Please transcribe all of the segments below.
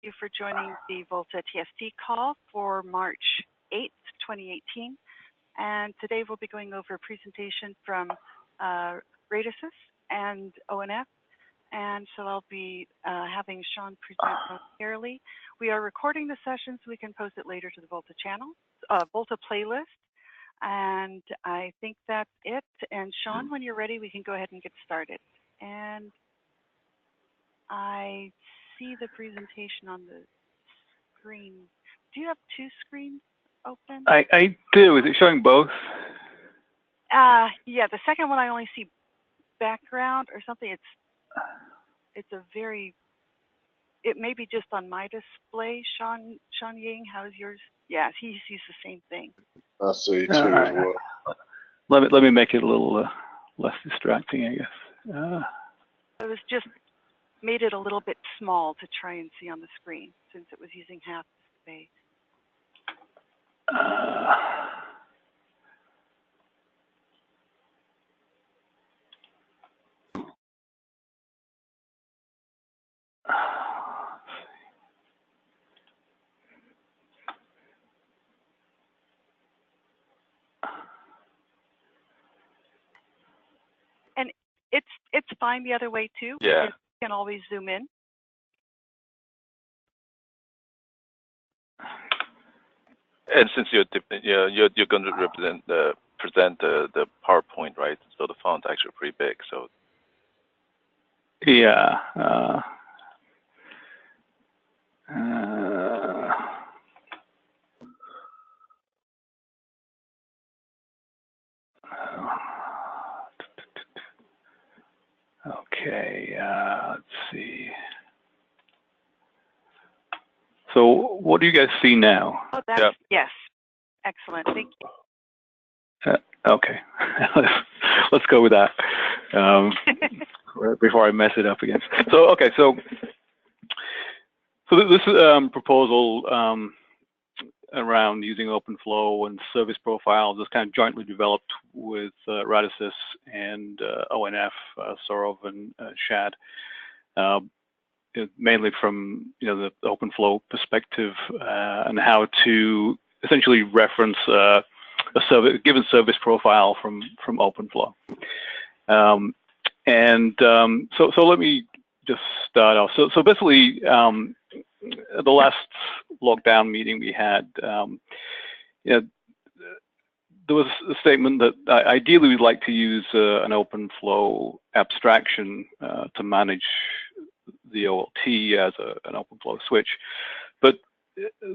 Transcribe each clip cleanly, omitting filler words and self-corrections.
Thank you for joining the VOLTHA TST call for March 8th, 2018. And today we'll be going over a presentation from Radisys and ONF. And so I'll be having Shawn present momentarily. We are recording the session so we can post it later to the VOLTHA channel, VOLTHA playlist. And I think that's it. And Shawn, when you're ready, we can go ahead and get started. And I see the presentation on the screen. Do you have two screens open? I do. Is it showing both? Yeah, the second one I only see background or something. It's a very, it may be just on my display. Shawn Yang, how's yours? Yes, he sees the same thing. I see too as well. Let me make it a little less distracting, I guess. It was just made it a little bit small to try and see on the screen since it was using half the space. And it's fine the other way too. Yeah. You can always zoom in. And since you're going to present the PowerPoint, right? So the font's actually pretty big. So yeah. Okay. Let's see. So what do you guys see now? Oh, that's, yes. Excellent. Thank you. Okay. Let's go with that before I mess it up again. So, okay. So this proposal around using OpenFlow and service profiles is kind of jointly developed with Radisys and ONF, Saurav and Shad. Mainly from the OpenFlow perspective and how to essentially reference a given service profile from OpenFlow. So let me just start off. So basically, the last lockdown meeting we had, there was a statement that ideally we'd like to use an OpenFlow abstraction to manage the OLT as an OpenFlow switch, but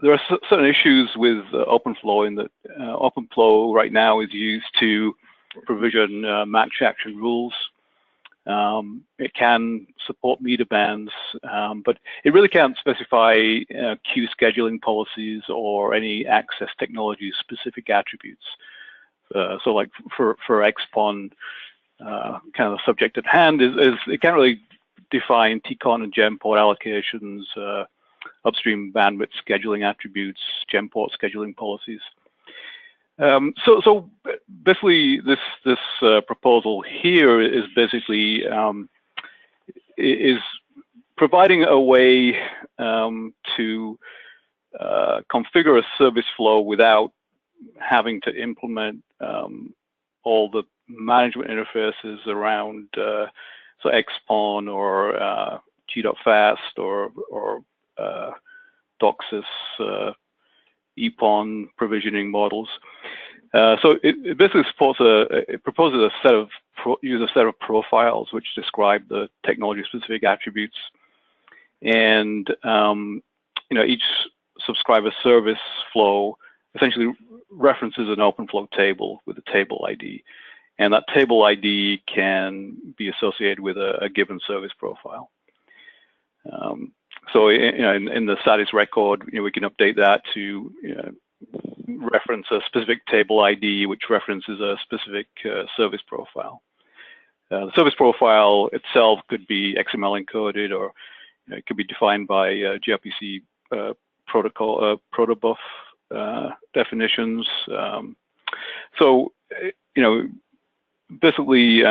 there are certain issues with OpenFlow in that OpenFlow right now is used to provision match action rules. It can support meter bands, but it really can't specify queue scheduling policies or any access technology specific attributes. So like for XPON, kind of the subject at hand is it can't really define TCON and GEM port allocations, upstream bandwidth scheduling attributes, GEM port scheduling policies. So basically, this proposal here is basically is providing a way to configure a service flow without having to implement all the management interfaces around so XPON or G.fast or DOCSIS EPON provisioning models. So it basically supports it proposes use a set of profiles which describe the technology specific attributes, and each subscriber service flow essentially references an OpenFlow table with a table ID. And that table ID can be associated with a given service profile. So in the status record, we can update that to reference a specific table ID, which references a specific service profile. The service profile itself could be XML encoded, or it could be defined by gRPC protocol protobuf definitions. So basically,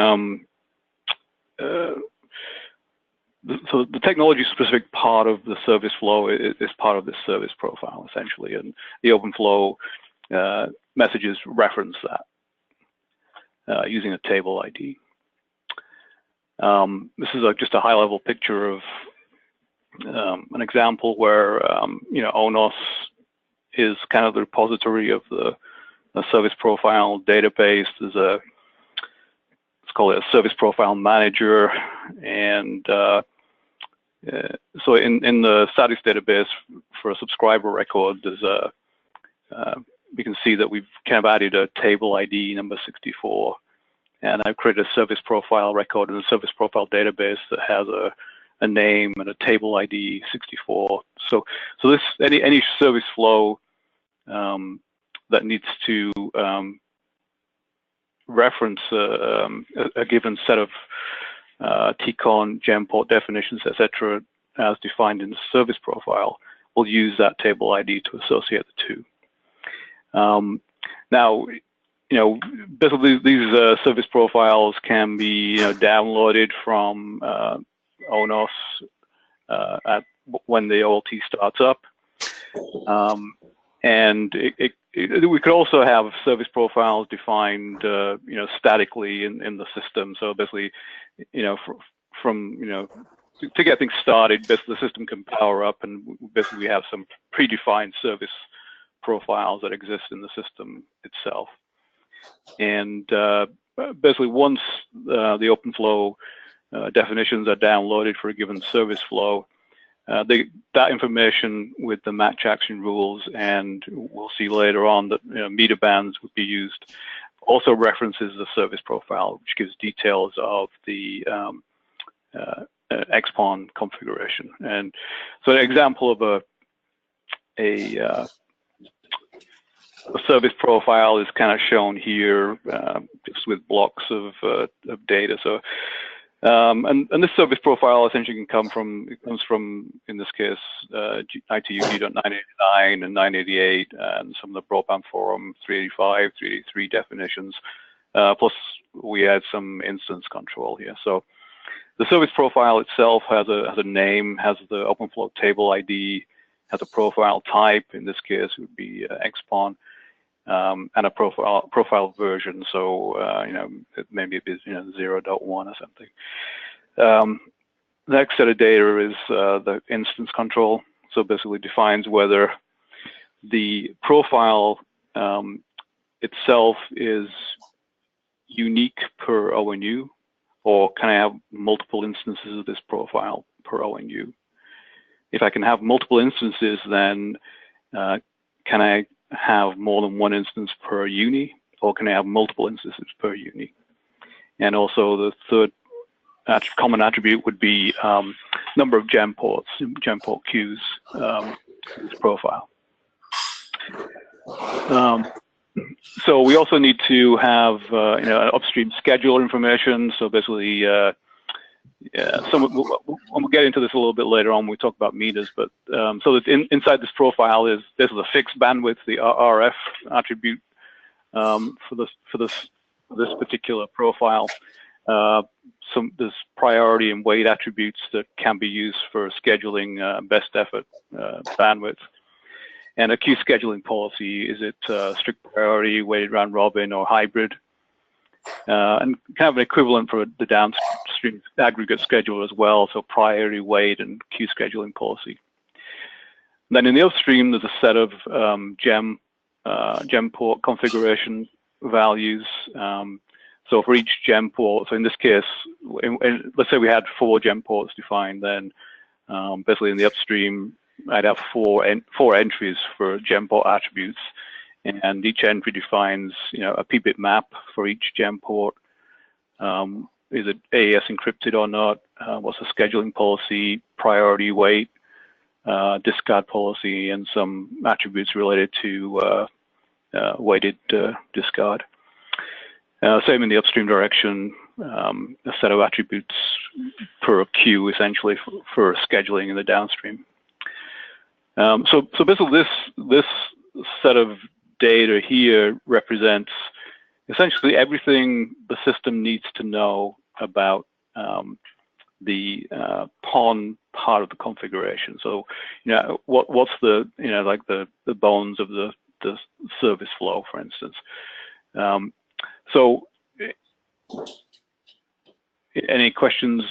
so the technology-specific part of the service flow is part of this service profile, essentially, and the OpenFlow messages reference that using a table ID. This is just a high-level picture of an example where ONOS is kind of the repository of the service profile database. There's let's call it a service profile manager, and so in the status database for a subscriber record, there's we can see that we've kind of added a table ID number 64, and I've created a service profile record in the service profile database that has a name and a table ID 64. So this any service flow that needs to reference a given set of TCON, gem-port definitions, etc., as defined in the service profile, will use that table ID to associate the two. Now, basically these service profiles can be downloaded from ONOS when the OLT starts up, and we could also have service profiles defined, statically in the system. So basically, to get things started, basically the system can power up, and basically we have some predefined service profiles that exist in the system itself. And basically, once the OpenFlow definitions are downloaded for a given service flow, that information with the match action rules, and we'll see later on that meter bands would be used, also references the service profile, which gives details of the XPON configuration. And so an example of a service profile is kind of shown here, just with blocks of data. So and this service profile essentially comes from, in this case, ITU-989 and 988, and some of the broadband forum 385, 383 definitions. Plus, we had some instance control here. So the service profile itself has a name, has the OpenFlow table ID, has a profile type. In this case, it would be XPON. And a profile version, so maybe it is 0.1 or something. The next set of data is the instance control. So basically defines whether the profile itself is unique per ONU, or can I have multiple instances of this profile per ONU? If I can have multiple instances, then can I have more than one instance per uni, or can I have multiple instances per uni? And also the third common attribute would be number of gem port queues in this profile. So we also need to have upstream schedule information. So basically, we'll get into this a little bit later on when we talk about meters, but so that inside this profile is a fixed bandwidth, the RF attribute for this particular profile. There's priority and weight attributes that can be used for scheduling best effort bandwidth. And a queue scheduling policy, is it strict priority, weighted round robin, or hybrid? And kind of an equivalent for the downstream aggregate schedule as well, so priority, weight, and queue scheduling policy. And then in the upstream, there's a set of gem port configuration values. So for each gem port, so in this case, let's say we had 4 gem ports defined, then basically in the upstream, I'd have four entries for gem port attributes. And each entry defines, a p-bit map for each gem port. Is it AES encrypted or not? What's the scheduling policy, priority, weight, discard policy, and some attributes related to weighted discard. Same in the upstream direction, a set of attributes per queue, essentially, for scheduling in the downstream. So basically, this set of data here represents essentially everything the system needs to know about the PON part of the configuration. So, what's the, like the bones of the service flow, for instance. So, any questions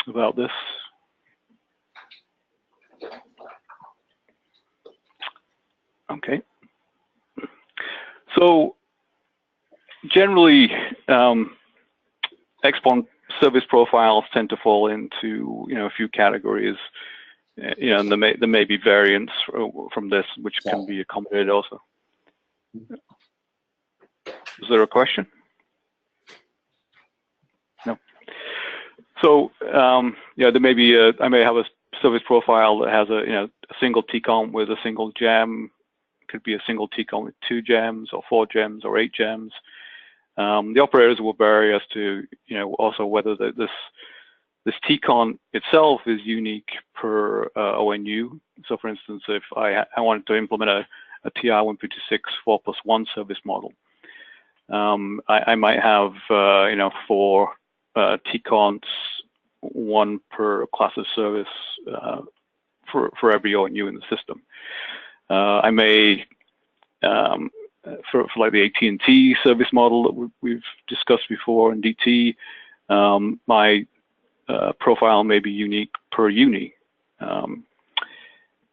about this? Okay. So generally, XPON service profiles tend to fall into a few categories. And there may be variants from this which can be accommodated also. Is there a question? No. So there may be I may have a service profile that has a single TCON with a single gem. Could be a single TCON with 2 gems or 4 gems or 8 gems. The operators will vary as to also whether this TCON itself is unique per ONU. So for instance, if I wanted to implement a TR-156 4+1 service model, I might have 4 TCONs, 1 per class of service for every ONU in the system. I may, for like the AT&T service model that we've discussed before in DT, my profile may be unique per uni.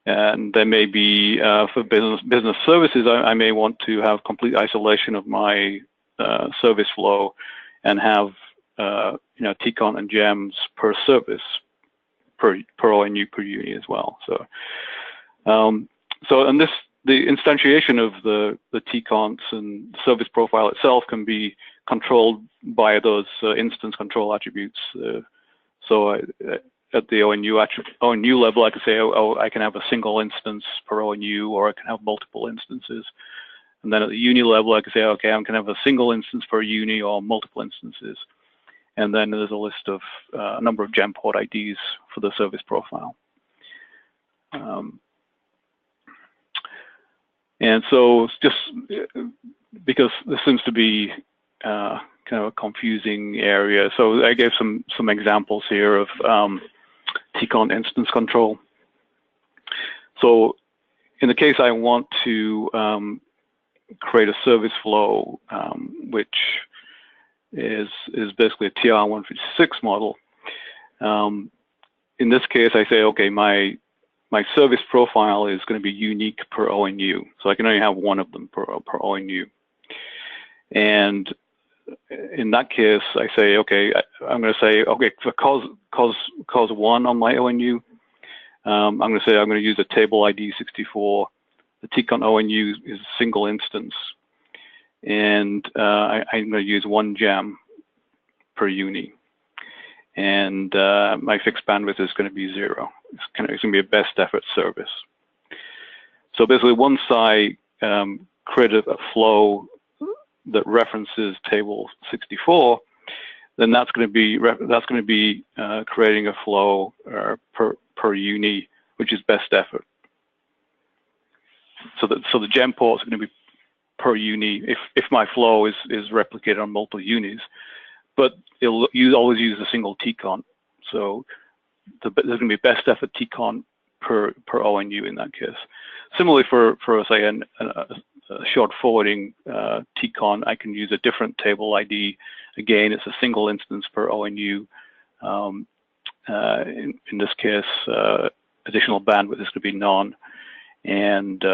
And there may be, for business services, I may want to have complete isolation of my service flow and have TCON and gems per service, per ONU per uni as well. So, and the instantiation of the TCONs and service profile itself can be controlled by those instance control attributes. So at the ONU level, I can say, oh, I can have a single instance per ONU, or I can have multiple instances. And then at the uni level, I can say, okay, I can have a single instance per uni or multiple instances. And then there's a list of a number of gem port IDs for the service profile. And so just because this seems to be kind of a confusing area, so I gave some examples here of TCON instance control. So in the case I want to create a service flow, which is basically a TR-156 model. In this case, I say, okay, my service profile is going to be unique per ONU, so I can only have 1 of them per ONU. And in that case, I say, okay, I'm going to say, okay, for cause 1 on my ONU, I'm going to say I'm going to use a table ID 64. The TCON ONU is a single instance, and I'm going to use 1 gem per uni. And my fixed bandwidth is going to be 0. It's going to be a best effort service. So basically, once I create a flow that references table 64, then that's going to be creating a flow per uni, which is best effort. So the gem ports are going to be per uni if my flow is replicated on multiple unis, but you always use a single TCON. So there's going to be best effort TCON per ONU in that case. Similarly, for say a short forwarding TCON, I can use a different table ID. Again, it's a single instance per ONU. In this case, additional bandwidth is going to be none. And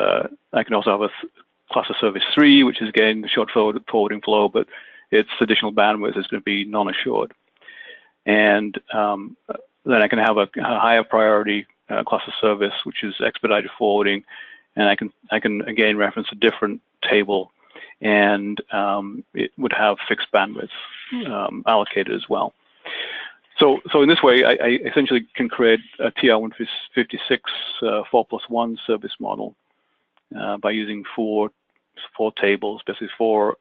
I can also have a class of service 3, which is again the short forwarding flow, but its additional bandwidth is going to be non-assured. And then I can have a higher priority class of service, which is expedited forwarding, and I can again reference a different table, and it would have fixed bandwidth allocated as well. So in this way, I essentially can create a TR-156 4+1 service model by using four tables, basically 4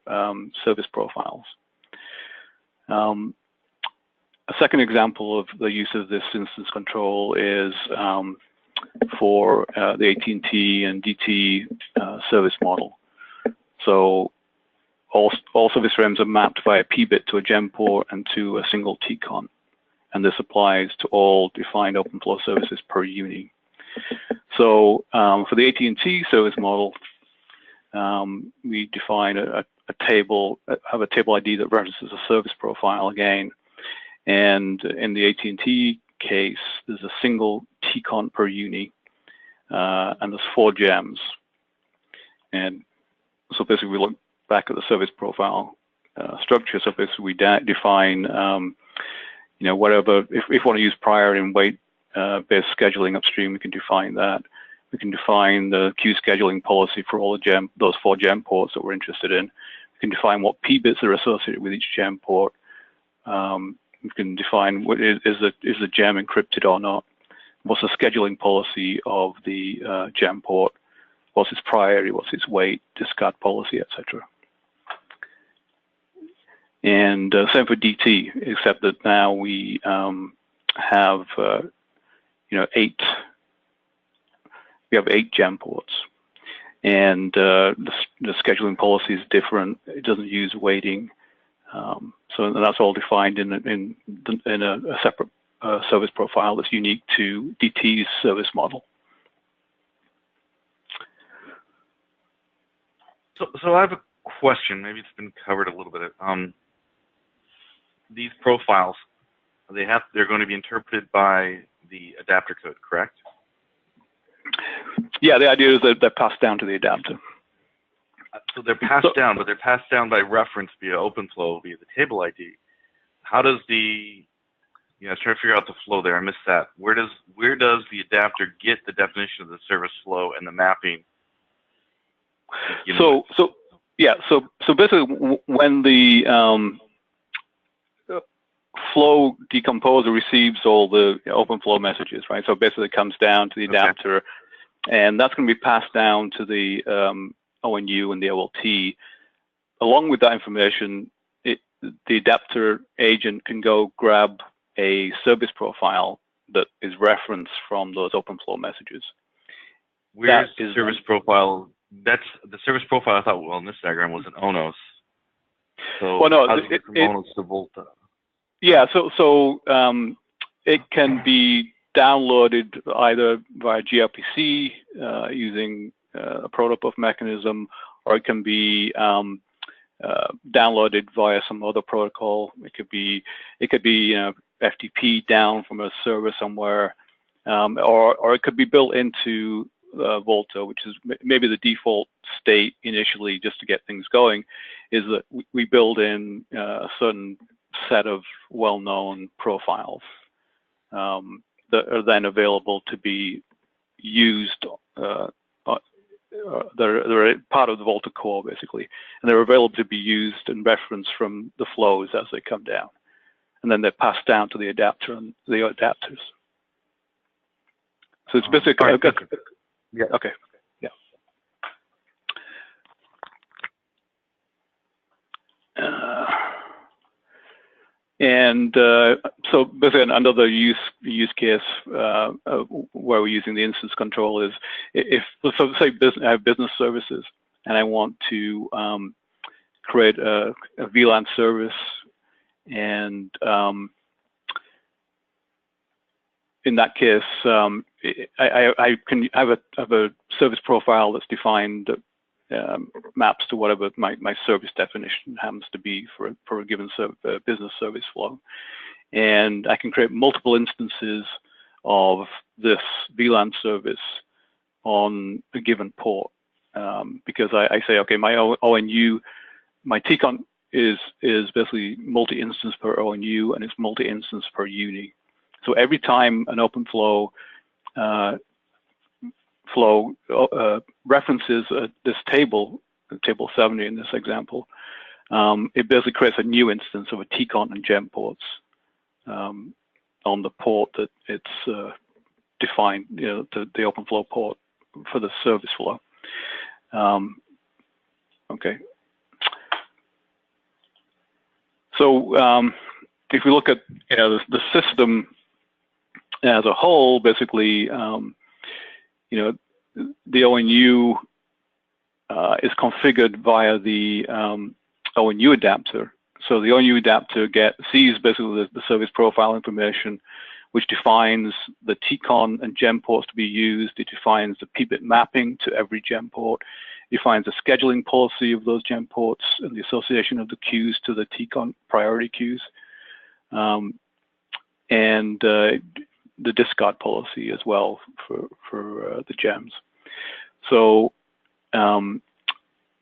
service profiles. A second example of the use of this instance control is for the AT&T and DT service model. So all service frames are mapped via P-bit to a gem port and to a single TCON. and this applies to all defined OpenFlow services per uni. So for the AT&T service model, we define a table, have a table ID that references a service profile again. And in the AT&T case, there's a single TCON per uni, and there's 4 gems. And so basically we look back at the service profile structure. So basically we define, you know, whatever, if we want to use priority and weight based scheduling upstream, we can define that. We can define the queue scheduling policy for all the those 4 gem ports that we're interested in. We can define what P bits are associated with each gem port. We can define what is the gem encrypted or not. What's the scheduling policy of the gem port? What's its priority? What's its weight? Discard policy, etc. And same for DT, except that now we have you know 8 gem ports, and the scheduling policy is different. It doesn't use weighting, so that's all defined in a separate service profile that's unique to DT's service model. So I have a question. Maybe it's been covered a little bit. These profiles, they're going to be interpreted by the adapter code, correct? Yeah, the idea is that they're passed down to the adapter. So they're passed down, but they're passed down by reference via OpenFlow, via the table ID. How does I was trying to figure out the flow there. I missed that. Where does the adapter get the definition of the service flow and the mapping? So basically, when the flow decomposer receives all the OpenFlow messages, right? So basically, it comes down to the adapter, okay, and that's going to be passed down to the ONU and the OLT. Along with that information, the adapter agent can go grab a service profile that is referenced from those OpenFlow messages. Where's the service profile? That's the service profile I thought, well, in this diagram was an ONOS. So well, no, how does it get from ONOS to VOLTHA? Yeah, so it can be downloaded either via gRPC using a protobuf mechanism, or it can be downloaded via some other protocol. It could be you know, FTP down from a server somewhere, or it could be built into VOLTHA, which is maybe the default state initially, just to get things going, is that we build in a certain set of well-known profiles that are then available to be used. They're part of the VOLTHA core, basically, and they're available to be used and referenced from the flows as they come down, and then they're passed down to the adapter and the adapters. So it's basically yeah. Okay. Yeah. So basically another use case where we're using the instance control is if, so say I have business services and I want to create a VLAN service, and in that case, I can have a service profile that's defined that maps to whatever my service definition happens to be for a given business service flow. And I can create multiple instances of this VLAN service on a given port, because I say, okay, my ONU, my TCON is basically multi-instance per ONU, and it's multi-instance per uni. So every time an OpenFlow references this table 70 in this example, it basically creates a new instance of a TCON and gem ports on the port that it's defined, you know, the OpenFlow port for the service flow. Okay. So if we look at the system as a whole, basically, the ONU is configured via the ONU adapter, So the ONU adapter sees basically the service profile information, which defines the TCON and gem ports to be used. It defines the p-bit mapping to every gem port. It defines the scheduling policy of those gem ports and the association of the queues to the TCON priority queues, and the discard policy as well for the gems. So the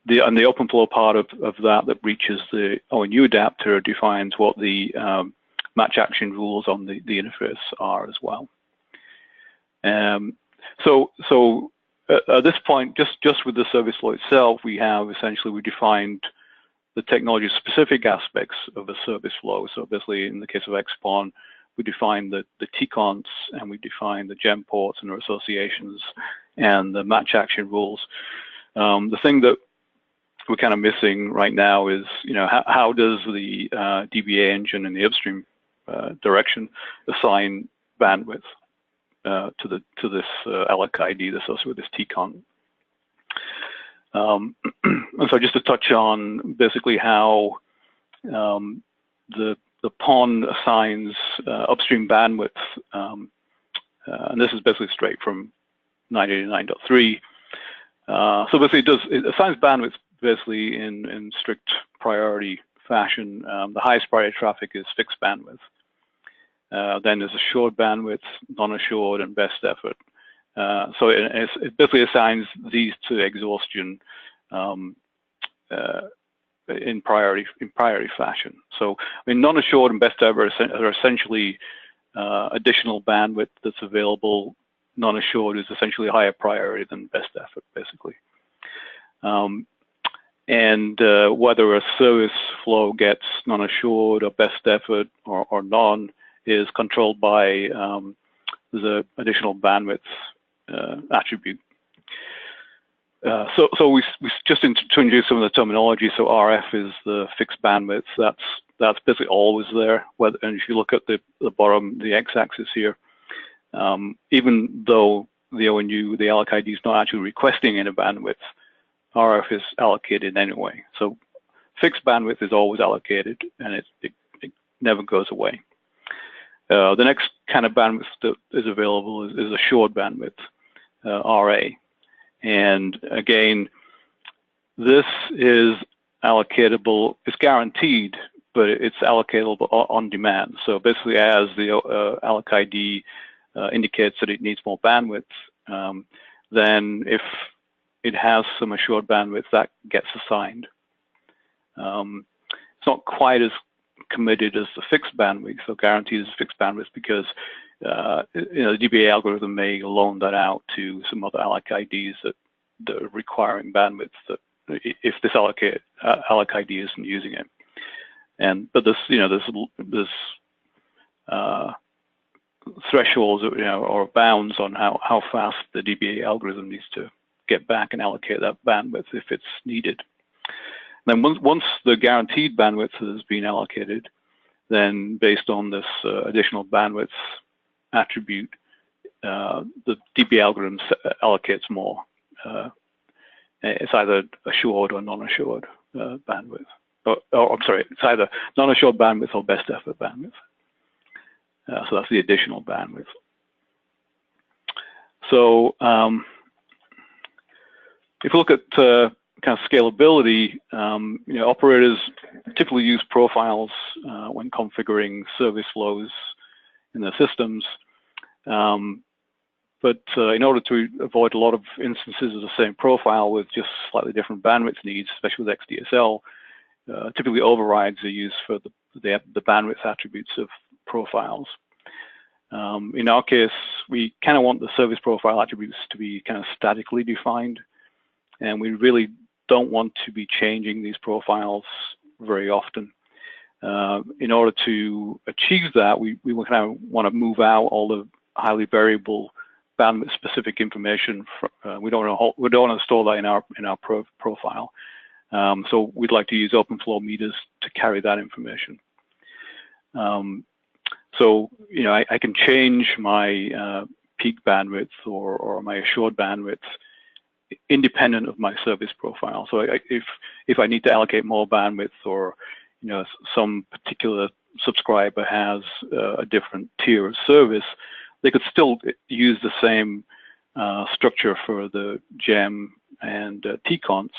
OpenFlow part of that reaches the ONU adapter defines what the match action rules on the interface are as well. So at this point, just with the service flow itself, we defined the technology specific aspects of the service flow. So basically, in the case of XPON, we define the TCONs, and we define the gem ports and their associations and the match action rules. The thing that we're kind of missing right now is, how does the DBA engine in the upstream direction assign bandwidth to this ALEC ID that's associated with this TCON. And so just to touch on basically how the PON assigns upstream bandwidth, and this is basically straight from 989.3. So basically it assigns bandwidth basically in strict priority fashion. The highest priority traffic is fixed bandwidth. Then there's assured bandwidth, non-assured, and best effort. So it basically assigns these to exhaustion in priority fashion. So I mean, non-assured and best effort are essentially additional bandwidth that's available. Non-assured is essentially higher priority than best effort, basically. And whether a service flow gets non-assured or best effort or none is controlled by the additional bandwidth attribute. So we just to introduce some of the terminology. So RF is the fixed bandwidth. That's basically always there. And if you look at the bottom, the x-axis here, even though the ONU, the ALEC ID is not actually requesting any bandwidth, RF is allocated anyway. So fixed bandwidth is always allocated, and it never goes away. The next kind of bandwidth that is available is assured bandwidth, RA. And again, this is allocatable, it's guaranteed, but it's allocatable on demand. So basically, as the ALEC ID indicates that it needs more bandwidth, then if it has some assured bandwidth, that gets assigned. It's not quite as committed as the fixed bandwidth, so guaranteed as fixed bandwidth, because the DBA algorithm may loan that out to some other ALEC IDs that are requiring bandwidth that if this ALEC ID isn't using it. But there's thresholds or bounds on how fast the DBA algorithm needs to get back and allocate that bandwidth if it's needed. Then once the guaranteed bandwidth has been allocated, then based on this additional bandwidth attribute, the DBA algorithm allocates more. It's either assured or non-assured bandwidth. I'm sorry, it's either non-assured bandwidth or best effort bandwidth. So that's the additional bandwidth. So if you look at kind of scalability, operators typically use profiles when configuring service flows in their systems. But in order to avoid a lot of instances of the same profile with just slightly different bandwidth needs, especially with XDSL, typically overrides are used for the bandwidth attributes of profiles. In our case, we kind of want the service profile attributes to be kind of statically defined, and we really don't want to be changing these profiles very often. In order to achieve that, we kind of want to move out all the highly variable bandwidth specific information. We don't want to store that in our profile. So we'd like to use OpenFlow meters to carry that information. So I can change my peak bandwidth or my assured bandwidth independent of my service profile. So if I need to allocate more bandwidth, or some particular subscriber has a different tier of service, they could still use the same structure for the gem and TCONs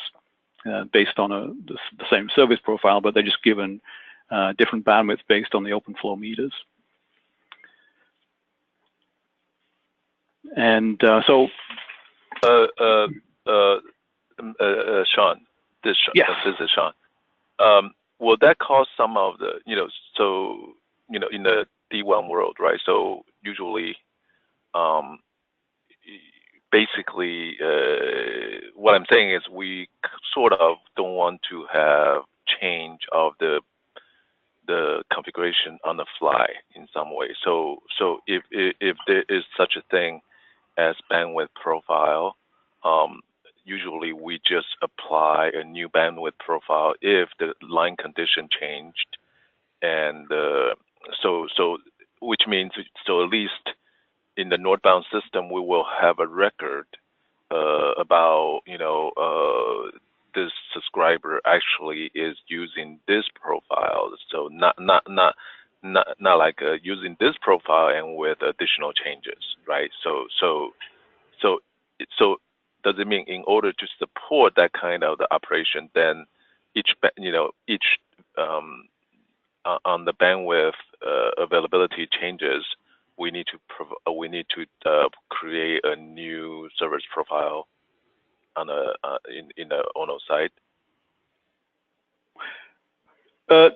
based on the same service profile, but they're just given different bandwidth based on the OpenFlow meters. And so, Shawn, yes. This is Shawn. Will that cause some of the, so, in the D1 world, right? So usually, basically, what I'm saying is we sort of don't want to have change of the configuration on the fly in some way. So if there is such a thing as bandwidth profile, usually we just apply a new bandwidth profile if the line condition changed, and so which means at least in the northbound system we will have a record about this subscriber actually is using this profile. So not like using this profile and with additional changes, right? So does it mean in order to support that kind of the operation, then each on the bandwidth availability changes, we need to create a new service profile on in the ONO side?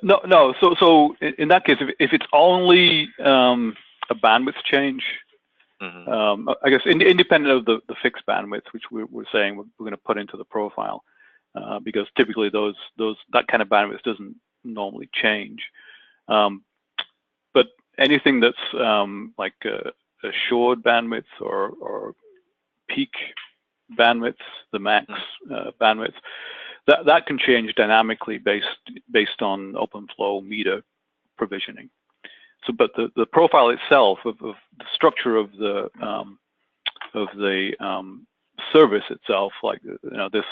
No. So in that case, if it's only a bandwidth change, I guess independent of the fixed bandwidth, which we're saying we're going to put into the profile, because typically that kind of bandwidth doesn't normally change. But anything that's like assured bandwidth or peak bandwidth, the max bandwidth, that can change dynamically based on OpenFlow meter provisioning. So, but the profile itself of the structure of the service itself, like this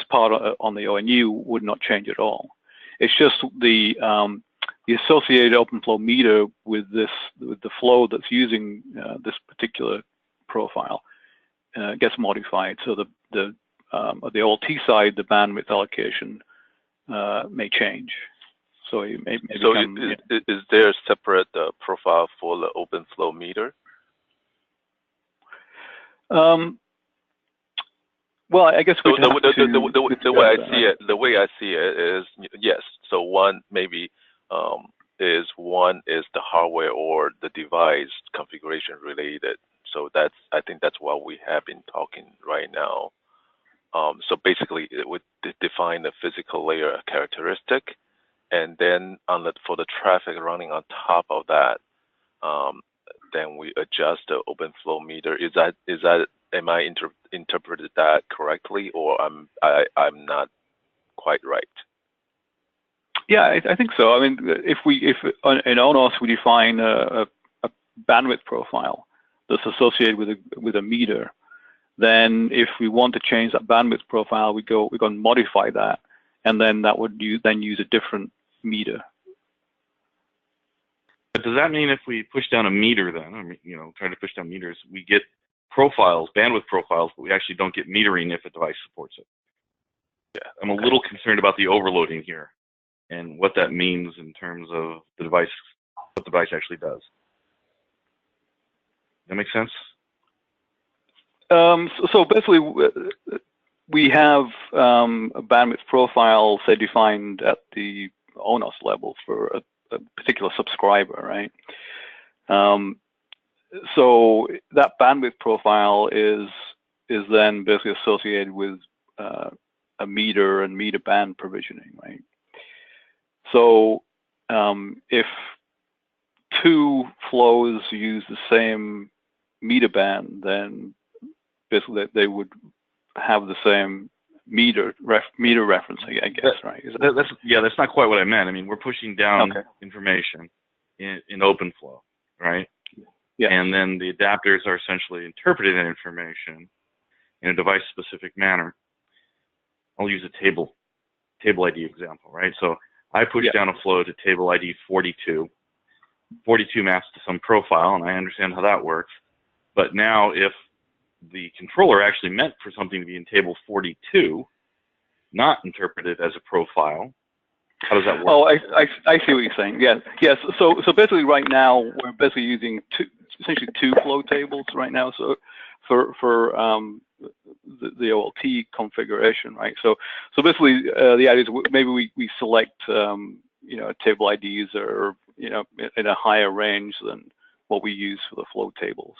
part on the ONU would not change at all. It's just the associated OpenFlow meter with the flow that's using this particular profile gets modified. So the OLT side, the bandwidth allocation may change. So it may become, is there a separate profile for the OpenFlow meter? Well, I guess so the way I see it is yes. So one maybe is the hardware or the device configuration related. So I think that's what we have been talking right now. So basically, it would define the physical layer characteristic, and then for the traffic running on top of that, then we adjust the OpenFlow meter. Is that am I interpreted that correctly, or I'm not quite right? Yeah, I think so. I mean, if in ONOS we define a bandwidth profile that's associated with a meter, then if we want to change that bandwidth profile, we go and modify that, and then that would then use a different meter. But does that mean if we push down a meter, then trying to push down meters, we get profiles, bandwidth profiles, but we actually don't get metering if a device supports it? Yeah, I'm a little concerned about the overloading here and what that means in terms of the device, what the device actually does. That make sense? So basically, we have a bandwidth profile, say, defined at the ONOS level for a particular subscriber, right? So that bandwidth profile is then basically associated with a meter and meter band provisioning, right? So if two flows use the same meter band, then basically they would have the same meter referencing, I guess, right? That's not quite what I meant. I mean, we're pushing down information in OpenFlow, right? Yeah. And then the adapters are essentially interpreting that information in a device-specific manner. I'll use a table ID example, right? So I push down a flow to table ID 42. 42 maps to some profile, and I understand how that works. But now if the controller actually meant for something to be in table 42, not interpreted as a profile, how does that work? Oh, I see what you're saying. Yes, yes. So basically, right now we're basically using essentially two flow tables right now. So for the OLT configuration, right? So basically, the idea is maybe we select you know, table IDs or you know, in a higher range than what we use for the flow tables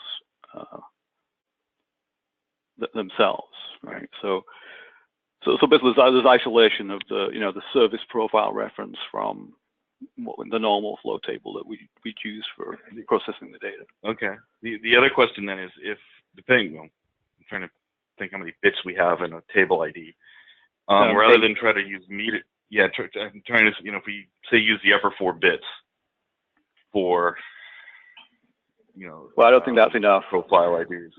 themselves, right? So basically, there's isolation of the, you know, the service profile reference from the normal flow table that we choose for processing the data. Okay. The other question then is, if depending, well, I'm trying to think how many bits we have in a table ID. Rather than try to use meter, I'm trying to, you know, if we say use the upper 4 bits for, you know. Well, I don't think that's enough. Profile IDs.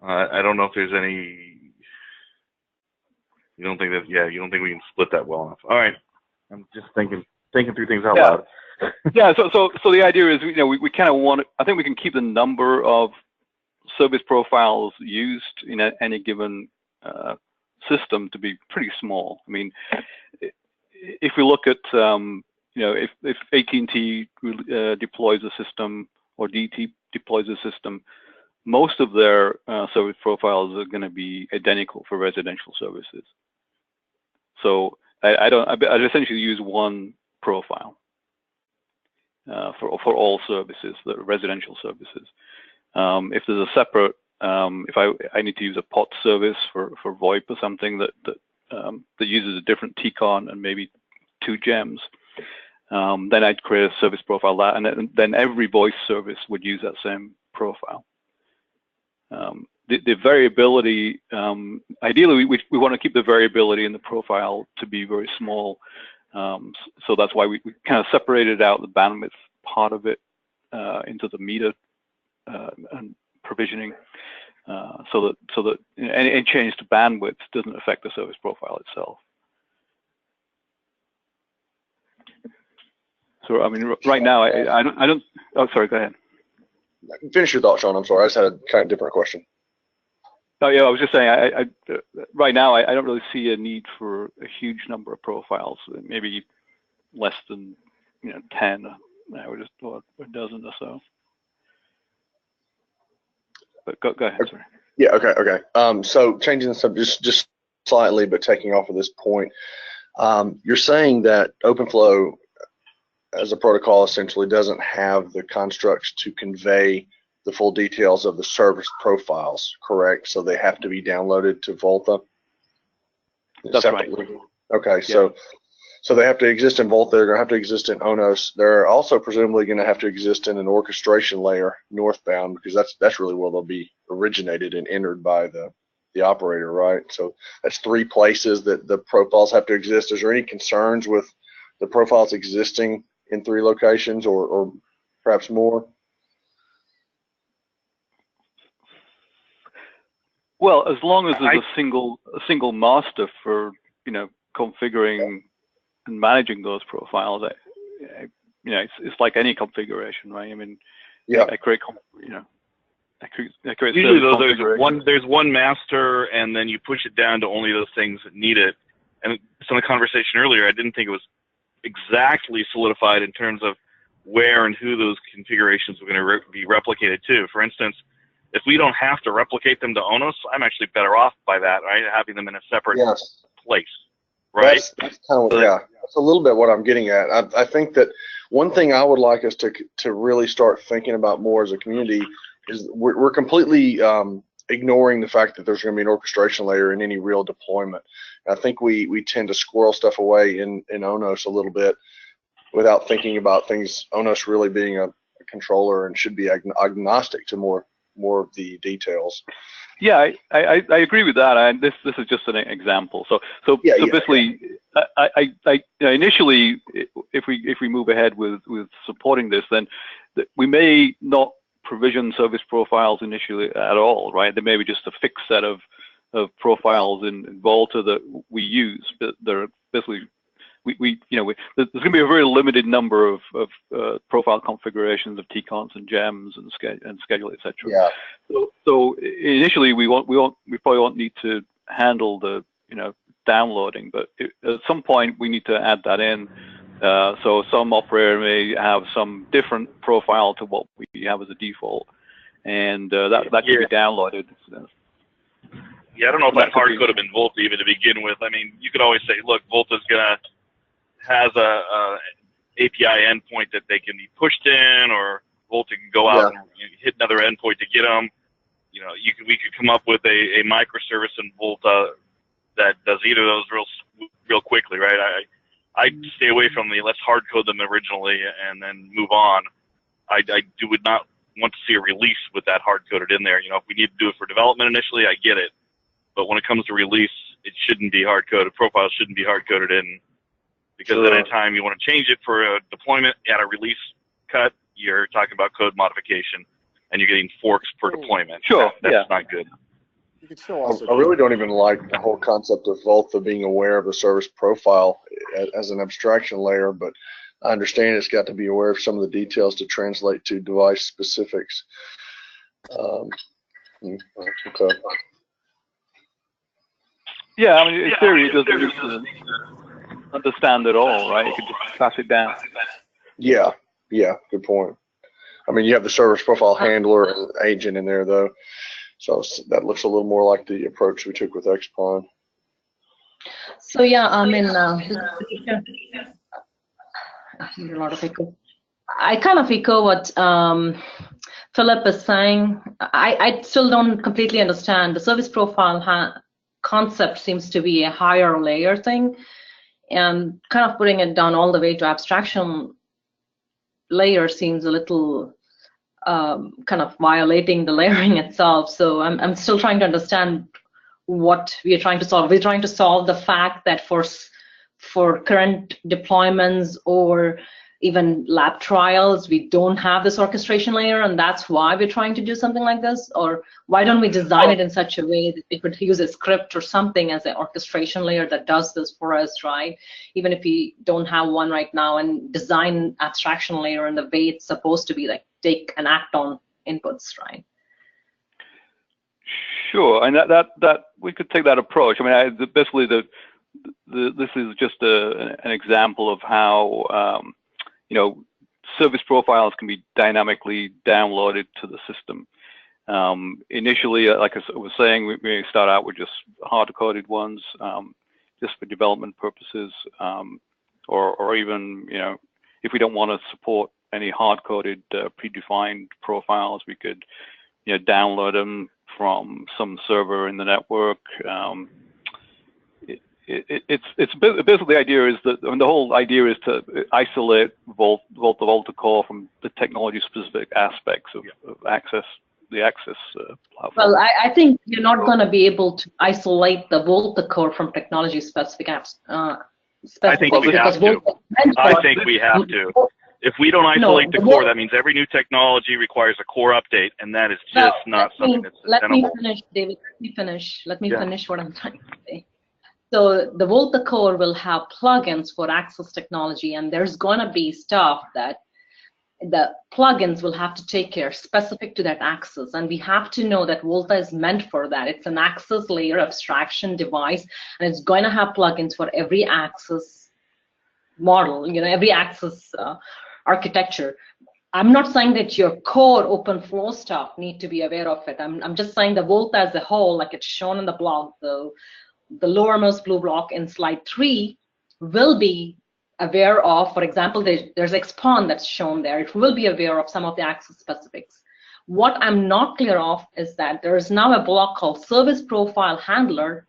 I don't know if there's any. You don't think that? Yeah, you don't think we can split that well enough. All right. I'm just thinking through things out loud. Yeah. So the idea is, you know, we kind of want. I think we can keep the number of service profiles used in any given system to be pretty small. I mean, if we look at, you know, if AT&T deploys a system or DT deploys a system, most of their service profiles are going to be identical for residential services. So I essentially use one profile for all services, the residential services. If there's a separate, if I need to use a POT service for VoIP or something that uses a different TCON and maybe 2 gems, then I'd create a service profile that, and then every voice service would use that same profile. The variability, ideally, we want to keep the variability in the profile to be very small. So that's why we kind of separated out the bandwidth part of it into the meter and provisioning, so that any change to bandwidth doesn't affect the service profile itself. So I mean, right now I don't. Oh, sorry. Go ahead. Finish your thought, Shawn. I'm sorry. I just had a kind of different question. Oh yeah, I was just saying. Right now I don't really see a need for a huge number of profiles. Maybe less than 10. I would just thought a dozen or so. But go ahead. Sorry. Yeah. Okay. So changing the subject just slightly, but taking off of this point, you're saying that OpenFlow as a protocol essentially doesn't have the constructs to convey the full details of the service profiles, correct? So they have to be downloaded to VOLTHA? That's separately. Right. Okay, yeah. So they have to exist in VOLTHA, they're going to have to exist in ONOS. They're also presumably going to have to exist in an orchestration layer northbound, because that's really where they'll be originated and entered by the operator, right? So that's 3 places that the profiles have to exist. Is there any concerns with the profiles existing in 3 locations or perhaps more? Well, as long as there's a single master for configuring and managing those profiles, it's like any configuration, right? I mean, yeah, I create usually though there's one master, and then you push it down to only those things that need it. And some of the conversation earlier, I didn't think it was exactly solidified in terms of where and who those configurations were going to be replicated to. For instance, if we don't have to replicate them to ONOS, I'm actually better off by that, right? Having them in a separate place, right? That's kind of, that's a little bit what I'm getting at. I think that one thing I would like us to really start thinking about more as a community is we're completely ignoring the fact that there's going to be an orchestration layer in any real deployment. I think we tend to squirrel stuff away in ONOS a little bit without thinking about things, ONOS really being a controller and should be agnostic to more of the details. Yeah, I agree with that. This is just an example. So basically, initially, if we move ahead with supporting this, then we may not provision service profiles initially at all, right? There may be just a fixed set of profiles in VOLTHA that we use, but they're basically there's going to be a very limited number of profile configurations of tcons and gems and schedule, etc. Yeah. So initially we probably won't need to handle the downloading, but at some point we need to add that in. So some operator may have some different profile to what we have as a default, and that can be downloaded. Yeah, I don't know if I'd hard code them in VOLTHA even to begin with. I mean, you could always say, look, VOLTHA's has a API endpoint that they can be pushed in, or VOLTHA can go out and hit another endpoint to get them. We could come up with a microservice in VOLTHA that does either of those real quickly, right? I'd stay away from the let's hard code them originally and then move on. I would not want to see a release with that hard coded in there. If we need to do it for development initially, I get it. But when it comes to release, it shouldn't be hard coded. Profiles shouldn't be hard coded in, because at any time you want to change it for a deployment at a release cut, you're talking about code modification, and you're getting forks per deployment. Sure, that's not good. You can still also I really don't even like the whole concept of VOLTHA being aware of the service profile as an abstraction layer, but I understand it's got to be aware of some of the details to translate to device specifics. Okay. Yeah, I mean, in theory, it doesn't need to understand it all, right? You could just pass it down. Yeah, good point. I mean, you have the service profile handler and agent in there, though, so that looks a little more like the approach we took with XPON. So yeah, I mean, a lot of echo. I kind of echo what Philip is saying. I still don't completely understand. The service profile concept seems to be a higher layer thing, and kind of putting it down all the way to abstraction layer seems a little kind of violating the layering itself. So I'm still trying to understand what we are trying to solve. We're trying to solve the fact that for current deployments or even lab trials, we don't have this orchestration layer, and that's why we're trying to do something like this? Or why don't we design it in such a way that it would use a script or something as an orchestration layer that does this for us, right? Even if we don't have one right now, and design abstraction layer in the way it's supposed to be, like take and act on inputs, right? Sure, and that we could take that approach. I mean, basically this is just an example of how service profiles can be dynamically downloaded to the system. Initially, like I was saying, we may start out with just hard-coded ones, just for development purposes, or even, if we don't want to support any hard-coded predefined profiles, we could, download them from some server in the network. It's basically the idea is that, the whole idea is to isolate VOLTHA core from the technology-specific aspects of the access platform. Well, I think you're not going to be able to isolate the VOLTHA core from technology-specific apps. I think we have to. I think we have to. If we don't isolate the core, that means every new technology requires a core update, and that is just not something that's Let me tenable. finish, David. Let me finish what I'm trying to say. So the VOLTHA core will have plugins for access technology, and there's going to be stuff that the plugins will have to take care specific to that access, and we have to know that VOLTHA is meant for that. It's an access layer abstraction device, and it's going to have plugins for every access model, every access architecture. I'm not saying that your core OpenFlow stuff need to be aware of it. I'm just saying the VOLTHA as a whole, like it's shown in the blog, though. The lowermost blue block in slide 3 will be aware of, for example, there's XPON that's shown there. It will be aware of some of the access specifics. What I'm not clear of is that there is now a block called Service Profile Handler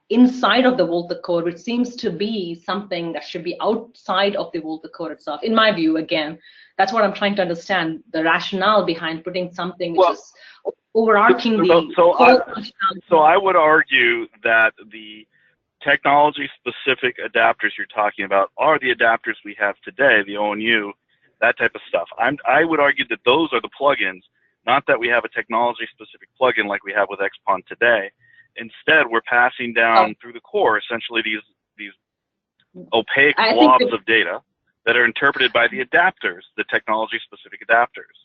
inside of the VOLTHA code, which seems to be something that should be outside of the VOLTHA code itself. In my view, again, that's what I'm trying to understand, the rationale behind putting something which is overarching So I would argue that the technology-specific adapters you're talking about are the adapters we have today, the ONU, that type of stuff. I would argue that those are the plugins, not that we have a technology-specific plugin like we have with XPON today. Instead, we're passing down through the core essentially these opaque blobs of data that are interpreted by the adapters, the technology-specific adapters.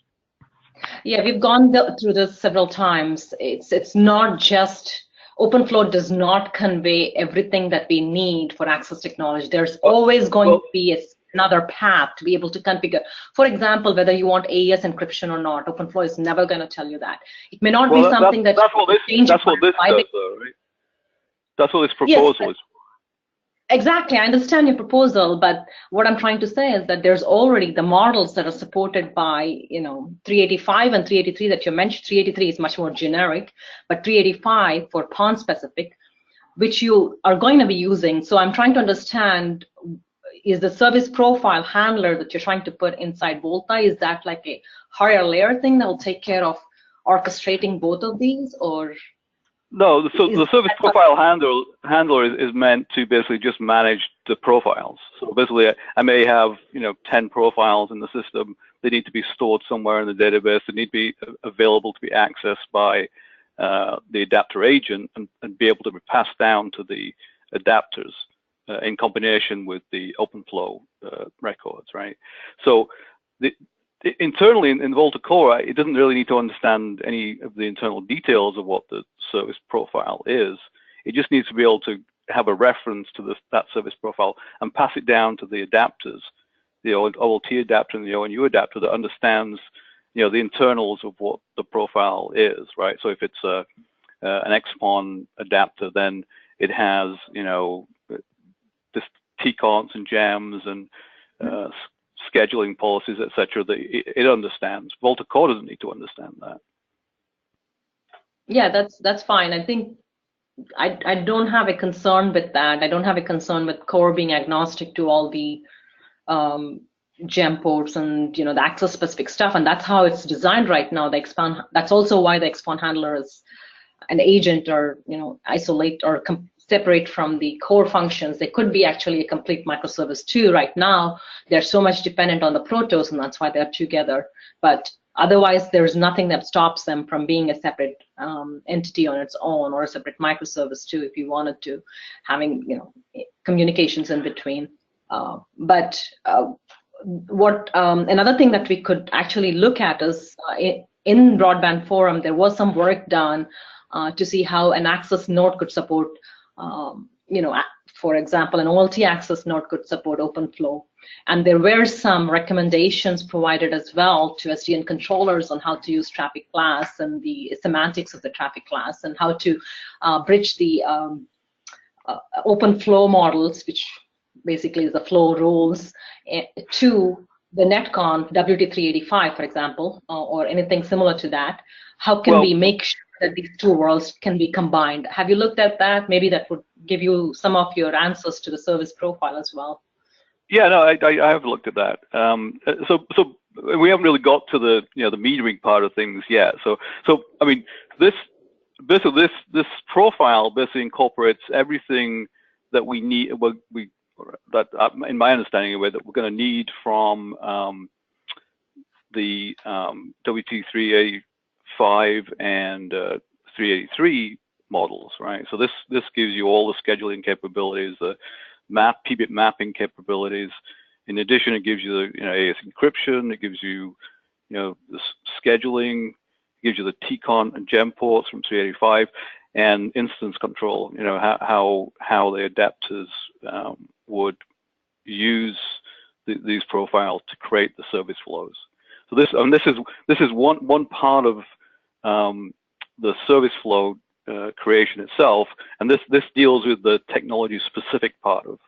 Yeah, we've gone through this several times. It's not just OpenFlow does not convey everything that we need for access technology. There's always going to be another path to be able to configure. For example, whether you want AES encryption or not, OpenFlow is never going to tell you that. It may not be something that's what this does, though, right? That's what this proposal is. Exactly, I understand your proposal, but what I'm trying to say is that there's already the models that are supported by, 385 and 383 that you mentioned. 383 is much more generic, but 385 for PON specific, which you are going to be using. So I'm trying to understand, is the service profile handler that you're trying to put inside VOLTHA, is that like a higher layer thing that will take care of orchestrating both of these, or? No, so the service profile handler is meant to basically just manage the profiles. So basically, I may have 10 profiles in the system. They need to be stored somewhere in the database. They need to be available to be accessed by the adapter agent and be able to be passed down to the adapters in combination with the OpenFlow records, right? So internally in VOLTHA Core, it doesn't really need to understand any of the internal details of what the service profile is. It just needs to be able to have a reference to that service profile and pass it down to the adapters, the OLT adapter and the ONU adapter that understands, the internals of what the profile is, right? So if it's an XPON adapter, then it has, this TCONs and GEMs and scheduling policies, etc. that it understands. VOLTHA Core doesn't need to understand that. Yeah, that's fine. I think I don't have a concern with that. I don't have a concern with Core being agnostic to all the gem ports and the access specific stuff, and that's how it's designed right now. That's also why the XPON handler is an agent, or isolate or separate from the core functions. They could be actually a complete microservice too. Right now, they're so much dependent on the protos, and that's why they're together. But otherwise, there's nothing that stops them from being a separate entity on its own, or a separate microservice too, if you wanted to, having communications in between. But another thing that we could actually look at is in Broadband Forum, there was some work done to see how an access node could support, for example, an OLT access node could support OpenFlow. And there were some recommendations provided as well to SDN controllers on how to use traffic class and the semantics of the traffic class, and how to bridge the OpenFlow models, which basically is the flow rules, to the netcon WT385, for example, or anything similar to that. How can we make sure that these two worlds can be combined? Have you looked at that? Maybe that would give you some of your answers to the service profile as well. Yeah, no, I have looked at that. So we haven't really got to the the metering part of things yet. So I mean, this profile basically incorporates everything that we need. That in my understanding of it, that we're going to need from the WT385 and 383 models, right? So this gives you all the scheduling capabilities, the PBIT mapping capabilities. In addition, it gives you the AES encryption. It gives you the scheduling. It gives you the TCON and GEM ports from 385 and instance control. How the adapters would use these profiles to create the service flows. So this is one part of the service flow creation itself, and this deals with the technology specific part of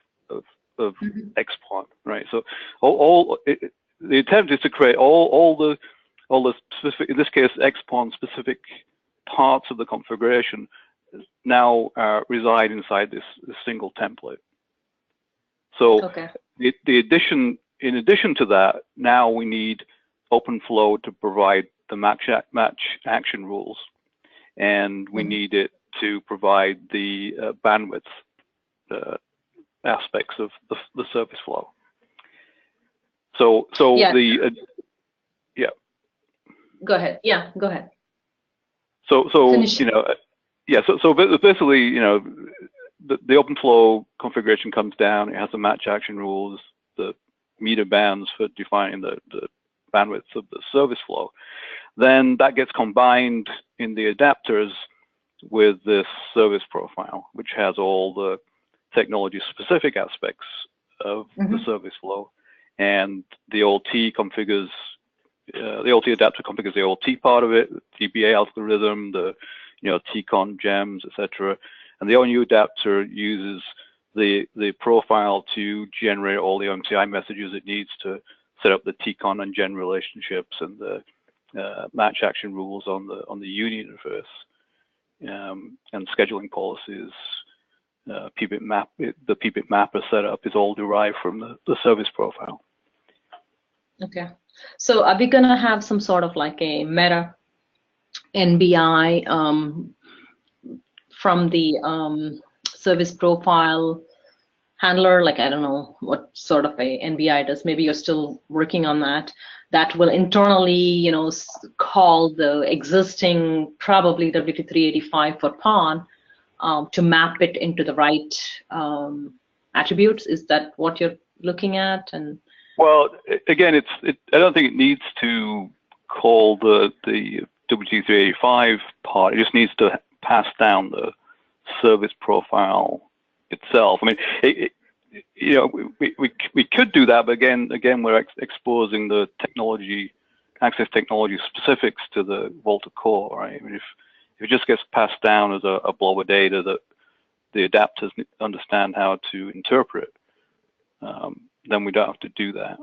XPON, right? So the attempt is to create all the specific, in this case, XPON specific parts of the configuration now reside inside this single template. So in addition to that, now we need OpenFlow to provide the match action rules, and we need it to provide the bandwidth aspects of the service flow. So yeah. Yeah. Go ahead. Yeah, go ahead. So Finish. yeah. So basically, the OpenFlow configuration comes down. It has the match action rules, the meter bands for defining the bandwidth of the service flow. Then that gets combined in the adapters with this service profile, which has all the technology-specific aspects of the service flow, and the OLT configures. The OLT adapter configures the OLT part of it, the DBA algorithm, the TCON gems, etc. And the ONU adapter uses the profile to generate all the OMCI messages it needs to set up the TCON and gen relationships and the match action rules on the union interface, and scheduling policies. PBIT map, the PBIT mapper setup is all derived from the service profile. Okay, so are we gonna have some sort of like a meta NBI from the service profile handler? Like, I don't know what sort of a NBI it is. Maybe you're still working on that. That will internally, call the existing probably WT385 for PON to map it into the right attributes. Is that what you're looking at? And well, again, I don't think it needs to call the WT385 part. It just needs to pass down the service profile itself. I mean, we could do that, but again, we're exposing the access technology specifics to the VOLTHA core, right? I mean, if it just gets passed down as a blob of data that the adapters understand how to interpret, then we don't have to do that.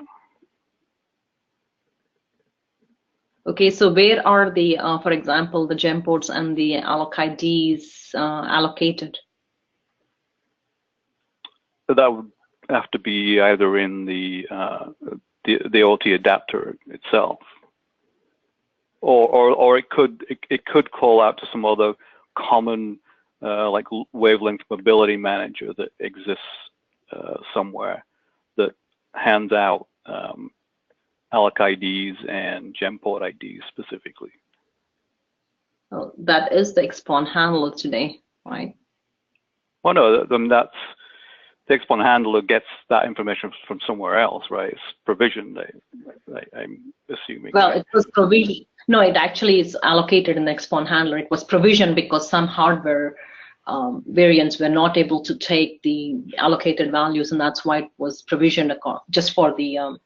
Okay, so where are the, for example, the gem ports and the alloc IDs allocated? So that would have to be either in the OT adapter itself, or it could call out to some other common like wavelength mobility manager that exists somewhere that hands out alloc IDs and gem port IDs specifically. Oh, that is the expon handler today, right? Well, no, that's the expon handler gets that information from somewhere else, right? It's provisioned, I'm assuming. Well, it was provisioned. No, it actually is allocated in the expon handler. It was provisioned because some hardware variants were not able to take the allocated values, and that's why it was provisioned just for the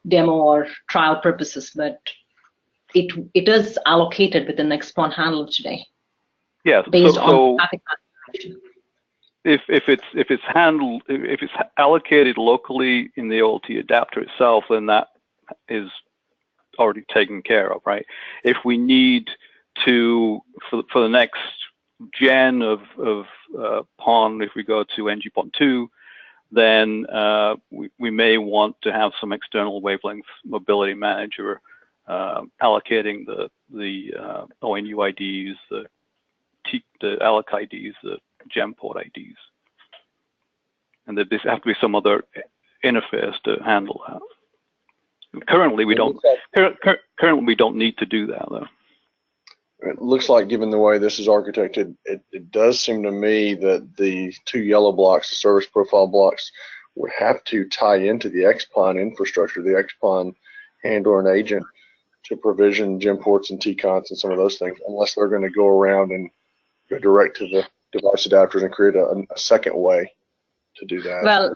demo or trial purposes. But it is allocated within the expon handler today. Yeah. Based on traffic calculation. If it's allocated locally in the OLT adapter itself, then that is already taken care of, right? If we need to, for the next gen of PON, if we go to NG-PON2, then we may want to have some external wavelength mobility manager allocating the ONU IDs, the alloc IDs, the gem port IDs, and that there have to be some other interface to handle that. Currently, we don't. Currently, we don't need to do that, though. It looks like, given the way this is architected, it does seem to me that the two yellow blocks, the service profile blocks, would have to tie into the XPON infrastructure, the XPON handler and agent, to provision gem ports and TCONs and some of those things, unless they're going to go around and go direct to the device adapters and create a second way to do that. Well,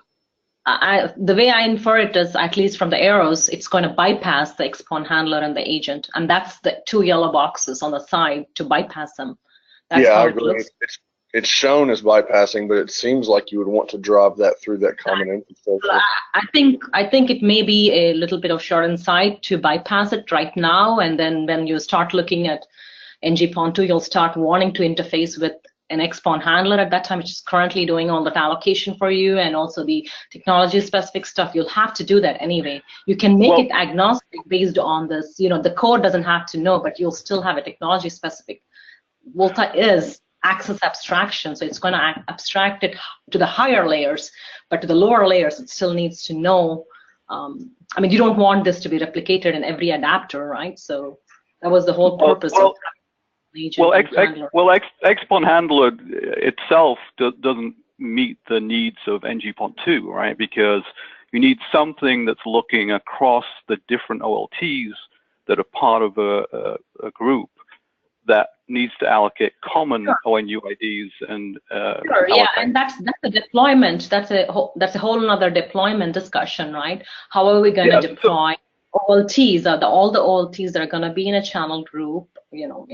the way I infer it is, at least from the arrows, it's going to bypass the expon handler and the agent, and that's the two yellow boxes on the side to bypass them. That's yeah, how I it agree. looks. It's shown as bypassing, but it seems like you would want to drive that through that common infrastructure. I think it may be a little bit of short insight to bypass it right now, and then when you start looking at NG-PON2, you'll start wanting to interface with an expon handler at that time, which is currently doing all that allocation for you, and also the technology specific stuff. You'll have to do that anyway. You can make it agnostic based on this. The code doesn't have to know, but you'll still have a technology specific. VOLTHA is access abstraction, so it's going to abstract it to the higher layers, but to the lower layers, it still needs to know. I mean, you don't want this to be replicated in every adapter, right? So that was the whole purpose of expon handler itself doesn't meet the needs of ngPont2, right? Because you need something that's looking across the different OLTs that are part of a group that needs to allocate common ONU IDs and sure, yeah, and that's a deployment. That's a whole another deployment discussion, right? How are we going to deploy OLTs? All the OLTs that are going to be in a channel group? You know,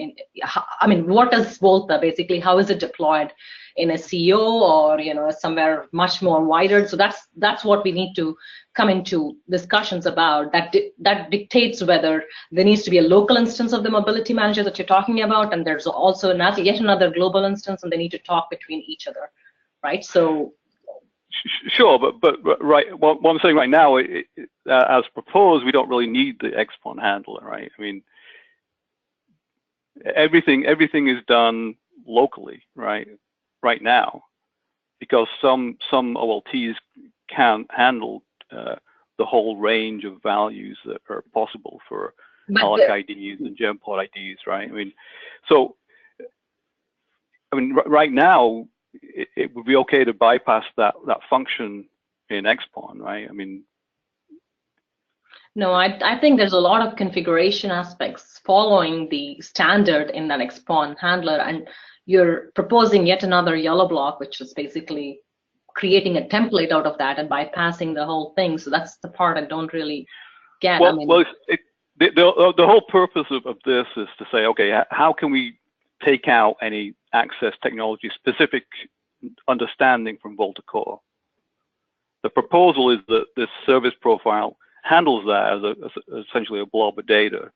I mean, what is VOLTHA basically? How is it deployed in a CO or, you know, somewhere much more wider? So that's what we need to come into discussions about. That dictates whether there needs to be a local instance of the mobility manager that you're talking about, and there's also yet another global instance, and they need to talk between each other, right? So. Sure, but right, what I'm saying right now, as proposed, we don't really need the XPON handler, right? I mean, everything is done locally, right now, because some OLTs can't handle the whole range of values that are possible for alloc IDs and gemport IDs, right? I mean, so right now it would be okay to bypass that function in XPON, right? I mean, no, I think there's a lot of configuration aspects following the standard in that XPON handler, and you're proposing yet another yellow block, which is basically creating a template out of that and bypassing the whole thing. So that's the part I don't really get. Well, I mean, the whole purpose of this is to say, okay, how can we take out any access technology specific understanding from VOLTHA core? The proposal is that this service profile handles that as essentially a blob of data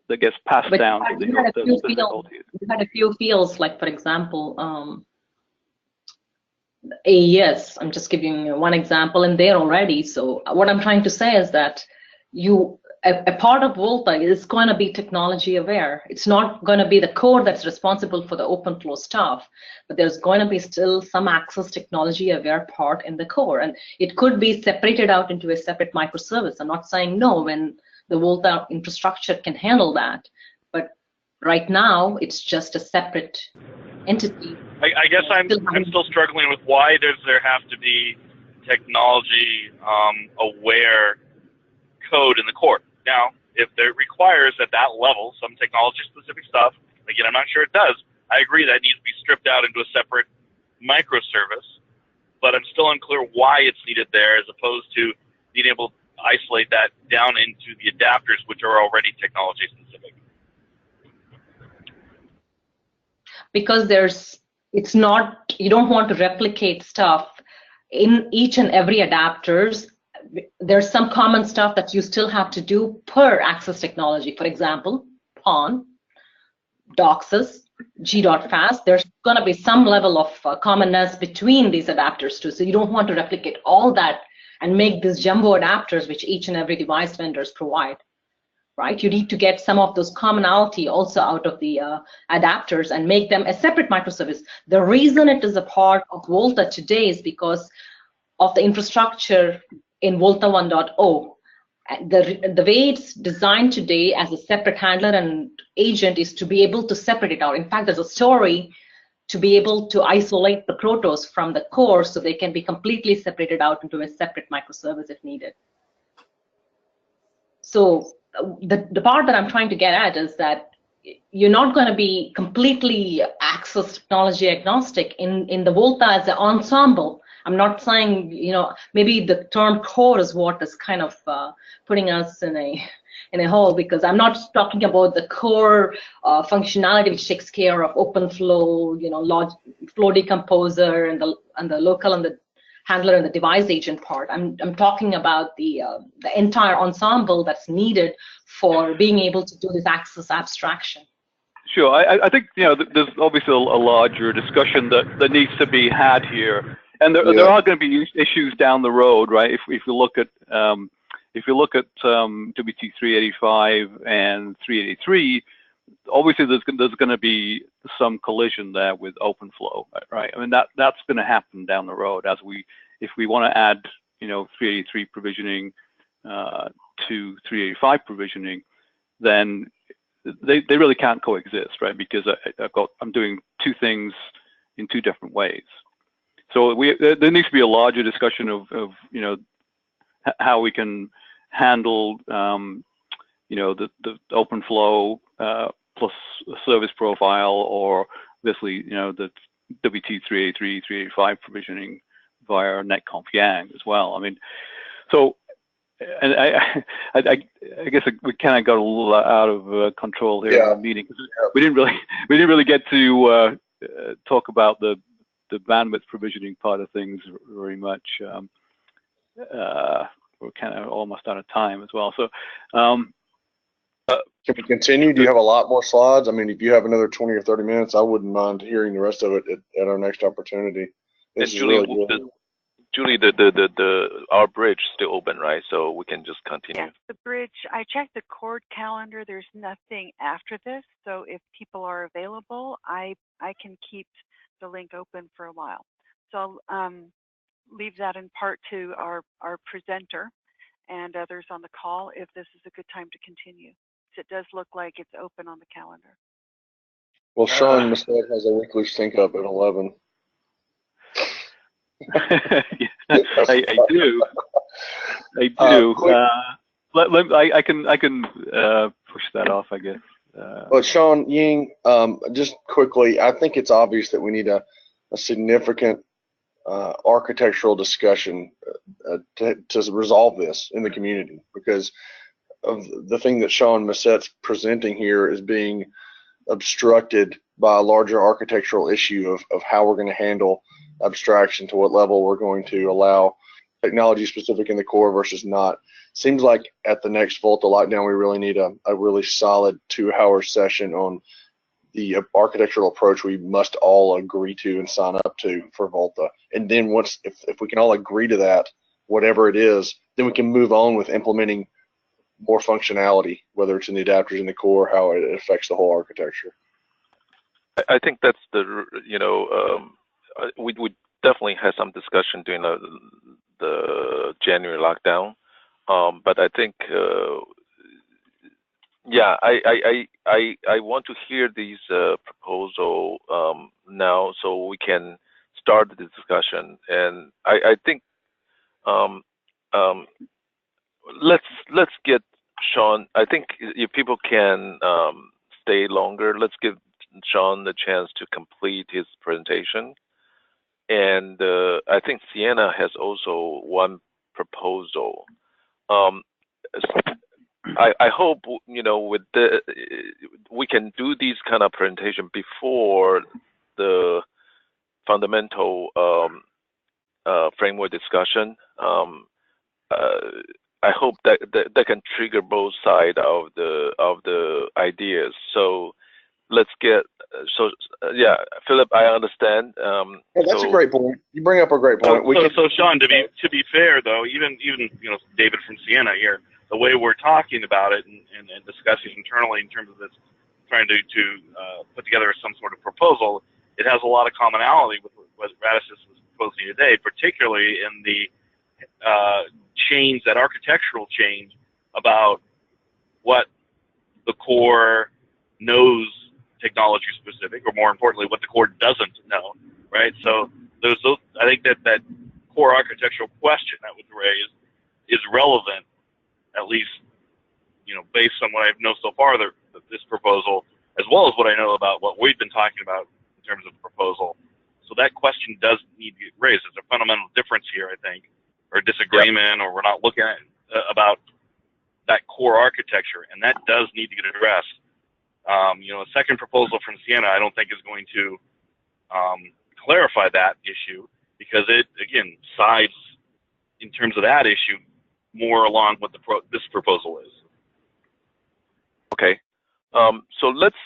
that gets passed down to the OLTs. We had a few fields, like for example, AES, I'm just giving you one example in there already. So what I'm trying to say is that a part of VOLTHA is going to be technology aware. It's not going to be the core that's responsible for the OpenFlow stuff, but there's going to be still some access technology aware part in the core, and it could be separated out into a separate microservice. I'm not saying no when the VOLTHA infrastructure can handle that, but right now it's just a separate entity. I guess I'm still struggling with why does there have to be technology aware code in the core. Now, if it requires at that level some technology-specific stuff, again, I'm not sure it does. I agree that needs to be stripped out into a separate microservice, but I'm still unclear why it's needed there as opposed to being able to isolate that down into the adapters, which are already technology-specific. Because it's not, you don't want to replicate stuff in each and every adapters. There's some common stuff that you still have to do per access technology. For example, PON, DOCSIS, G.fast. There's going to be some level of commonness between these adapters too. So you don't want to replicate all that and make these jumbo adapters which each and every device vendors provide, right? You need to get some of those commonality also out of the adapters and make them a separate microservice. The reason it is a part of VOLTHA today is because of the infrastructure in VOLTHA 1.0. The way it's designed today as a separate handler and agent is to be able to separate it out. In fact, there's a story to be able to isolate the protos from the core so they can be completely separated out into a separate microservice if needed. So the part that I'm trying to get at is that you're not going to be completely access technology agnostic in the VOLTHA as an ensemble. I'm not saying, you know, maybe the term core is what is kind of putting us in a hole, because I'm not talking about the core functionality which takes care of OpenFlow, you know, flow decomposer and the local and the handler and the device agent part. I'm talking about the entire ensemble that's needed for being able to do this access abstraction. Sure, I think, you know, there's obviously a larger discussion that needs to be had here. And there are going to be issues down the road, right? If you look at WT 385 and 383, obviously there's going to be some collision there with OpenFlow, right? I mean that's going to happen down the road if we want to add, you know, 383 provisioning to 385 provisioning, then they really can't coexist, right? Because I'm doing two things in two different ways. So there needs to be a larger discussion of you know, how we can handle you know, the OpenFlow plus a service profile, or basically, you know, the WT383, 385 provisioning via netconf Yang as well. I mean, so, and I guess we kind of got a little out of control here in the meeting, because we didn't really get to talk about the bandwidth provisioning part of things very much. We're kind of almost out of time as well. So, can we continue? Do you have a lot more slides? I mean, if you have another 20 or 30 minutes, I wouldn't mind hearing the rest of it at our next opportunity. This is Julie, really good. Julie, our bridge is still open, right? So we can just continue. Yes, the bridge, I checked the cord calendar. There's nothing after this. So if people are available, I can keep the link open for a while. So I'll leave that in part to our presenter and others on the call if this is a good time to continue. It does look like it's open on the calendar. Well, Shawn Yang has a weekly sync up at 11. I do. I can push that off, I guess. But Shawn Yang, just quickly, I think it's obvious that we need a significant architectural discussion to resolve this in the community, because of the thing that Shawn Masset's presenting here is being obstructed by a larger architectural issue of how we're going to handle abstraction, to what level we're going to allow technology specific in the core versus not. Seems like at the next VOLTHA lockdown, we really need a really solid 2-hour session on the architectural approach we must all agree to and sign up to for VOLTHA. And then once, if we can all agree to that, whatever it is, then we can move on with implementing more functionality, whether it's in the adapters in the core, how it affects the whole architecture. I think that's the, you know, we definitely had some discussion during the January lockdown, but I think, yeah, I want to hear these proposal now, so we can start the discussion. And I think let's get Shawn. I think if people can stay longer, let's give Shawn the chance to complete his presentation. And I think Sienna has also one proposal. I hope, you know, with we can do these kind of presentation before the fundamental framework discussion. I hope that can trigger both sides of the ideas. So let's get yeah, Philip, I understand. That's a great point. You bring up a great point. So Shawn, to be fair though, even you know, David from Sienna here, the way we're talking about it and discussing internally in terms of this, trying to put together some sort of proposal, it has a lot of commonality with what Radisys was proposing today, particularly in the change, that architectural change about what the core knows technology specific, or more importantly, what the core doesn't know, right? So there's those, I think that core architectural question that was raised is relevant, at least, you know, based on what I know so far, this proposal, as well as what I know about what we've been talking about in terms of the proposal. So that question does need to get raised. There's a fundamental difference here, I think, or disagreement, or we're not looking at about that core architecture, and that does need to get addressed. You know, a second proposal from Sienna, I don't think is going to clarify that issue, because it, again, sides in terms of that issue more along what this proposal is. Okay, so let's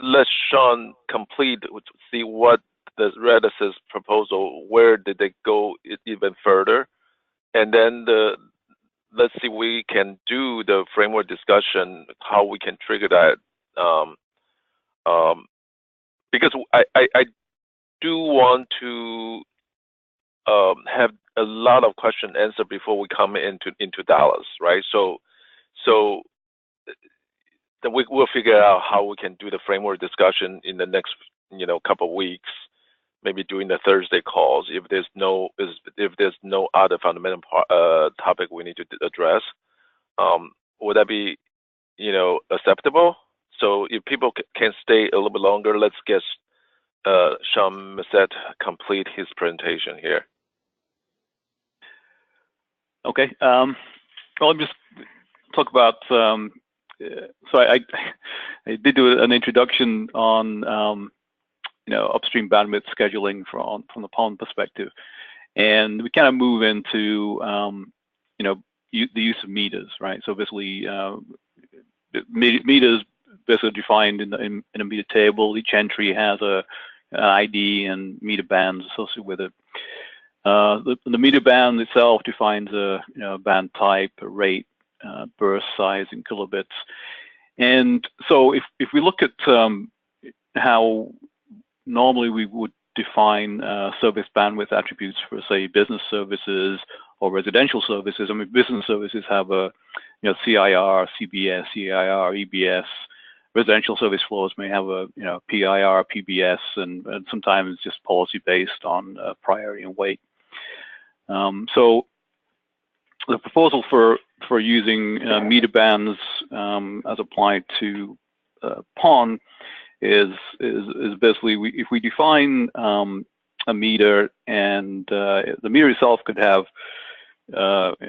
let Shawn complete, see what the Radisys proposal, where did they go even further, and then let's see, we can do the framework discussion, how we can trigger that, because I do want to have a lot of question answered before we come into Dallas, right? So then we'll figure out how we can do the framework discussion in the next, you know, couple of weeks, maybe during the Thursday calls, if there's no other fundamental topic we need to address, would that be, acceptable? So if people can stay a little bit longer, let's get Shawn Yang complete his presentation here. Okay. Well, I'll just talk about. So I did do an introduction on upstream bandwidth scheduling from the PON perspective, and we kind of move into the use of meters, right? So basically, meters basically defined in a meter table. Each entry has an ID and meter bands associated with it. The meter band itself defines a band type, a rate, burst size in kilobits. And so if we look at how normally we would define service bandwidth attributes for, say, business services or residential services. I mean, business services have a CIR, CBS, CIR, EBS. Residential service floors may have a PIR, PBS, and sometimes just policy based on priority and weight. So the proposal for using meter bands as applied to PON is basically if we define a meter, and the meter itself could have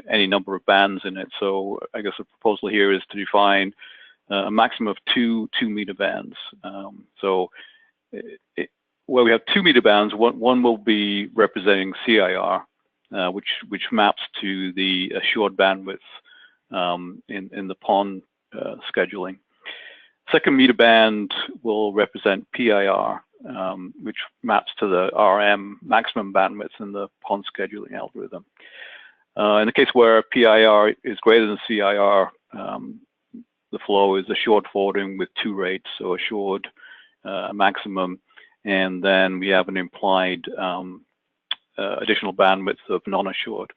any number of bands in it. So I guess the proposal here is to define a maximum of two meter bands. Where we have 2 meter bands, one will be representing CIR, which maps to the assured bandwidth in the PON scheduling. Second meter band will represent PIR, which maps to the RM maximum bandwidth in the PON scheduling algorithm. In the case where PIR is greater than CIR, the flow is assured forwarding with 2 rates, so assured maximum, and then we have an implied additional bandwidth of non-assured.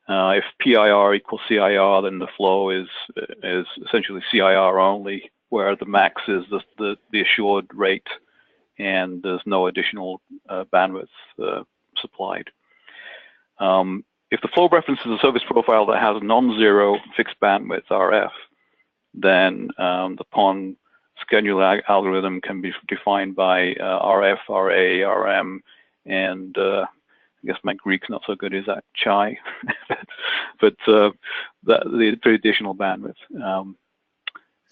If PIR equals CIR, then the flow is essentially CIR only, where the max is the assured rate, and there's no additional bandwidth supplied. If the flow references a service profile that has a non-zero fixed bandwidth RF, then the PON scheduling algorithm can be defined by RF, RA, RM, and I guess my Greek's not so good, is that chai? but the additional bandwidth.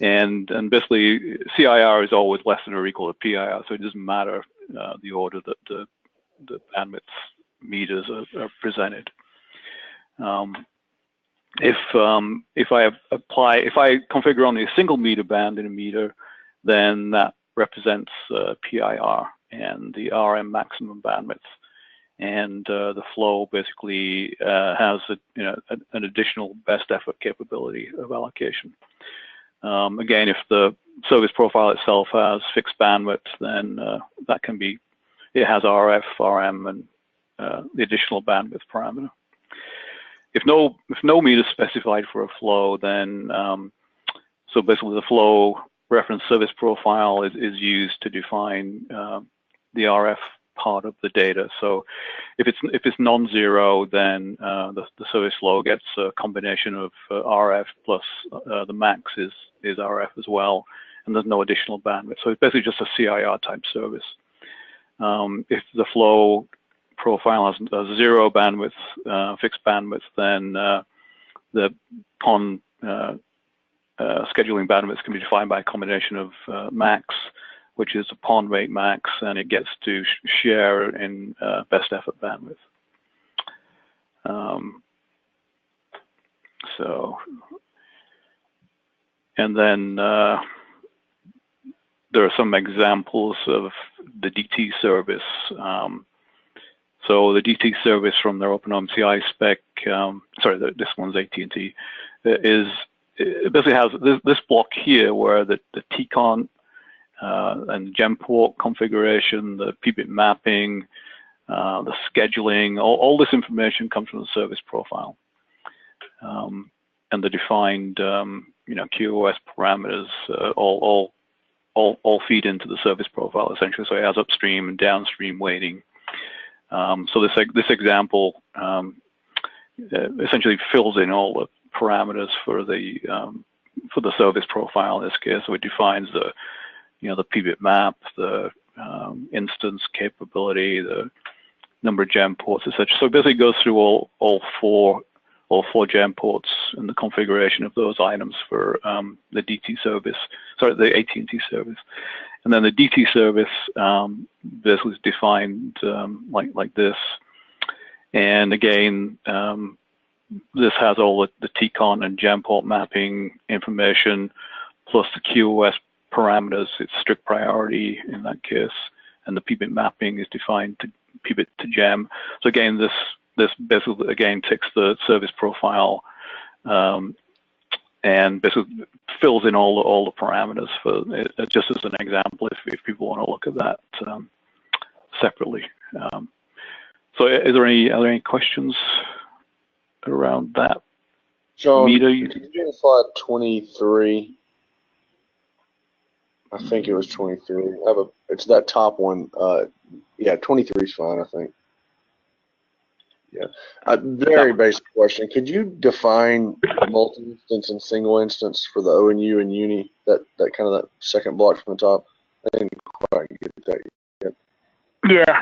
And basically, CIR is always less than or equal to PIR, so it doesn't matter the order that the bandwidth meters are presented. If I configure only a single meter band in a meter, then that represents PIR and the RM maximum bandwidth, and the flow basically has an additional best effort capability of allocation. Again, if the service profile itself has fixed bandwidth, then that can be, it has RF, RM, and the additional bandwidth parameter. If no meter is specified for a flow, then so basically the flow reference service profile is used to define the RF part of the data. So if it's non-zero, then the service flow gets a combination of RF plus the max is RF as well, and there's no additional bandwidth. So it's basically just a CIR type service. If the flow profile has a zero bandwidth, fixed bandwidth, then the PON scheduling bandwidth can be defined by a combination of max, which is a PON rate max, and it gets to share in best effort bandwidth. And then there are some examples of the DT service. So the DT service from their OpenOMCI spec, sorry, this one's AT&T, it basically has this block here where the TCON and GEMPORT configuration, the PBIT mapping, the scheduling, all this information comes from the service profile. And the defined QoS parameters all all feed into the service profile essentially. So it has upstream and downstream waiting. So this example essentially fills in all the parameters for the service profile in this case. So it defines the the pbit map, the instance capability, the number of gem ports, etc. So it basically goes through all four gem ports and the configuration of those items for the DT service, sorry, the AT&T service. And then the DT service, this was defined like this. And again, this has all the TCON and gem port mapping information, plus the QoS parameters. It's strict priority in that case, and the pbit mapping is defined to pbit to gem. So again, this basically again takes the service profile and basically fills in all the parameters for it, just as an example if people want to look at that separately. So are there any questions around that? Shawn, Mita, could you do slide 23? I think it was 23. It's that top one. Yeah, 23 is fine, I think. Yeah. Very basic question. Could you define multi-instance and single instance for the ONU and Uni? That kind of that second block from the top. I didn't quite get that yet.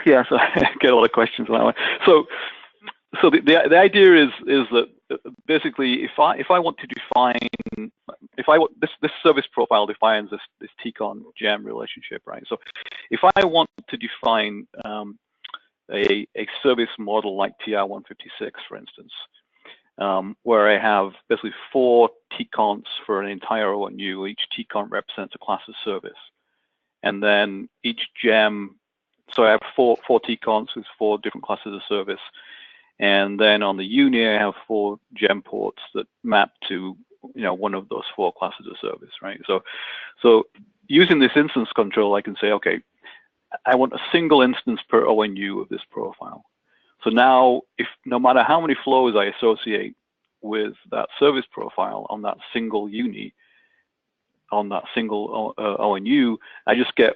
Yeah. So I get a lot of questions on that one. So the idea is that basically if I want to define, this service profile defines this TCON gem relationship, right? So if I want to define a service model like TR-156, for instance, where I have basically 4 TCONs for an entire ONU. Each TCON represents a class of service, and then each gem. So I have four TCONs with 4 different classes of service. And then on the Uni, I have 4 gem ports that map to one of those 4 classes of service, right? So using this instance control, I can say, okay, I want a single instance per ONU of this profile. So now, if no matter how many flows I associate with that service profile on that single Uni, on that single ONU, I just get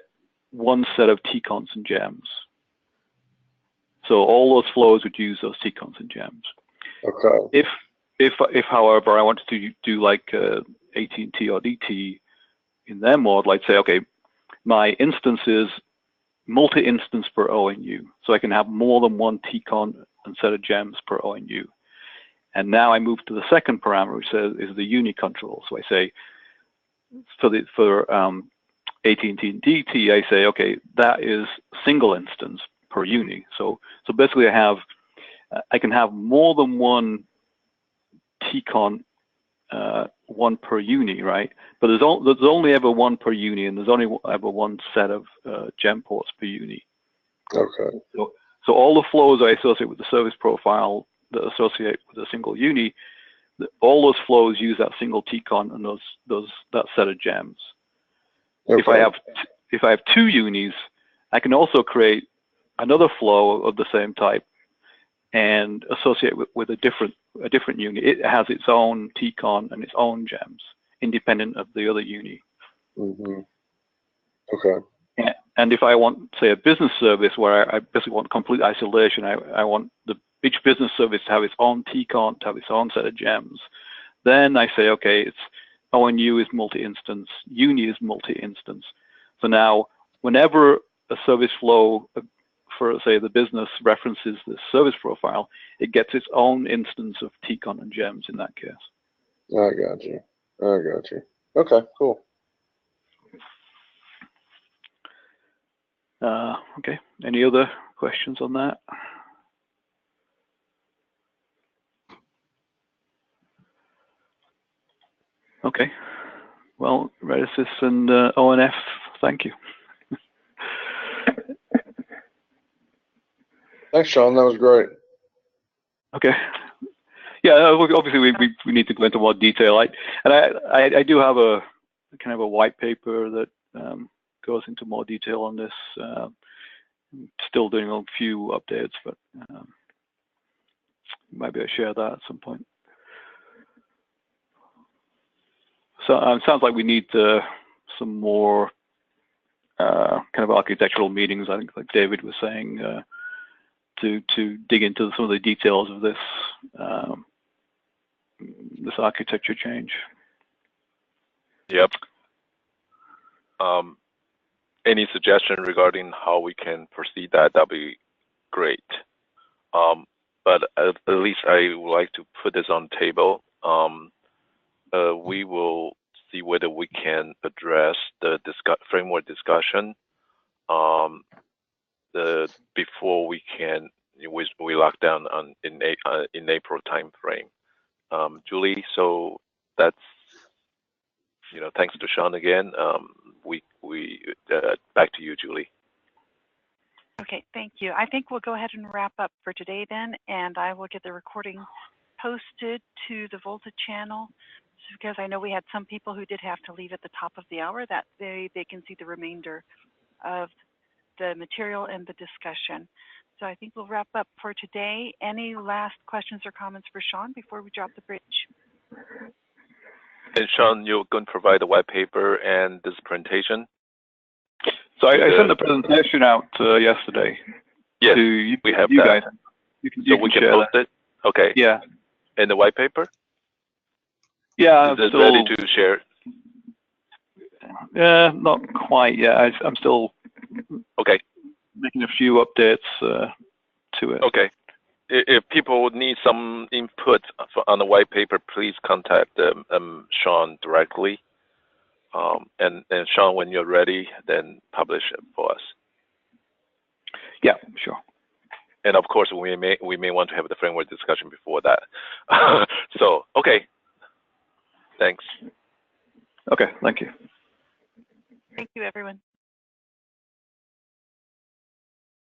one set of TCONs and gems. So all those flows would use those TCONs and gems. Okay. If however I wanted to do like AT&T or DT in their mode, like say, okay, my instance is multi-instance per ONU, so I can have more than one TCON and set of gems per ONU. And now I move to the second parameter, which is the Uni control. So I say for AT&T and DT, I say, okay, that is single instance per Uni. So basically I can have more than one TCON, one per Uni, right? But there's only ever one per Uni, and there's only ever one set of gem ports per Uni. Okay. So all the flows I associate with the service profile that associate with a single Uni, all those flows use that single TCON and that set of gems. Okay. If I have 2 Unis, I can also create another flow of the same type and associate with a different Uni. It has its own TCON and its own gems, independent of the other Uni. Mm-hmm. Okay. And if I want, say, a business service where I basically want complete isolation, I want each business service to have its own TCON, to have its own set of gems, then I say, okay, it's ONU is multi-instance, Uni is multi-instance. So now, whenever a service flow for, say, the business references this service profile, it gets its own instance of TCON and gems in that case. I got you. Okay, cool. Okay, any other questions on that? Okay, well, Radisys and ONF, thank you. Thanks, Shawn. That was great. Okay. Yeah, obviously we need to go into more detail. I do have a kind of a white paper that goes into more detail on this. I'm still doing a few updates, but maybe I'll share that at some point. So it sounds like we need some more kind of architectural meetings, I think, like David was saying, to dig into some of the details of this this architecture change. Yep. Any suggestion regarding how we can proceed that'd be great. But at least I would like to put this on the table. We will see whether we can address the framework discussion before we lock down on in April time frame. Julie, so that's, thanks to Shawn again. Back to you, Julie. Okay, thank you. I think we'll go ahead and wrap up for today then, and I will get the recording posted to the VOLTHA channel, because I know we had some people who did have to leave at the top of the hour, that they can see the remainder of the material and the discussion. So I think we'll wrap up for today. Any last questions or comments for Shawn before we drop the bridge? And Shawn, you're going to provide the white paper and this presentation? So I sent the presentation out yesterday. Yes, to we have you that. Guys. So we can post it? Okay. Yeah. And the white paper? Yeah. Is it ready to share? Not quite yet. I'm still making a few updates to it. Okay. If people need some input on the white paper, please contact Shawn directly. And Shawn, when you're ready, then publish it for us. Yeah, sure. And of course, we may want to have the framework discussion before that. So, okay. Thanks. Okay, thank you. Thank you, everyone.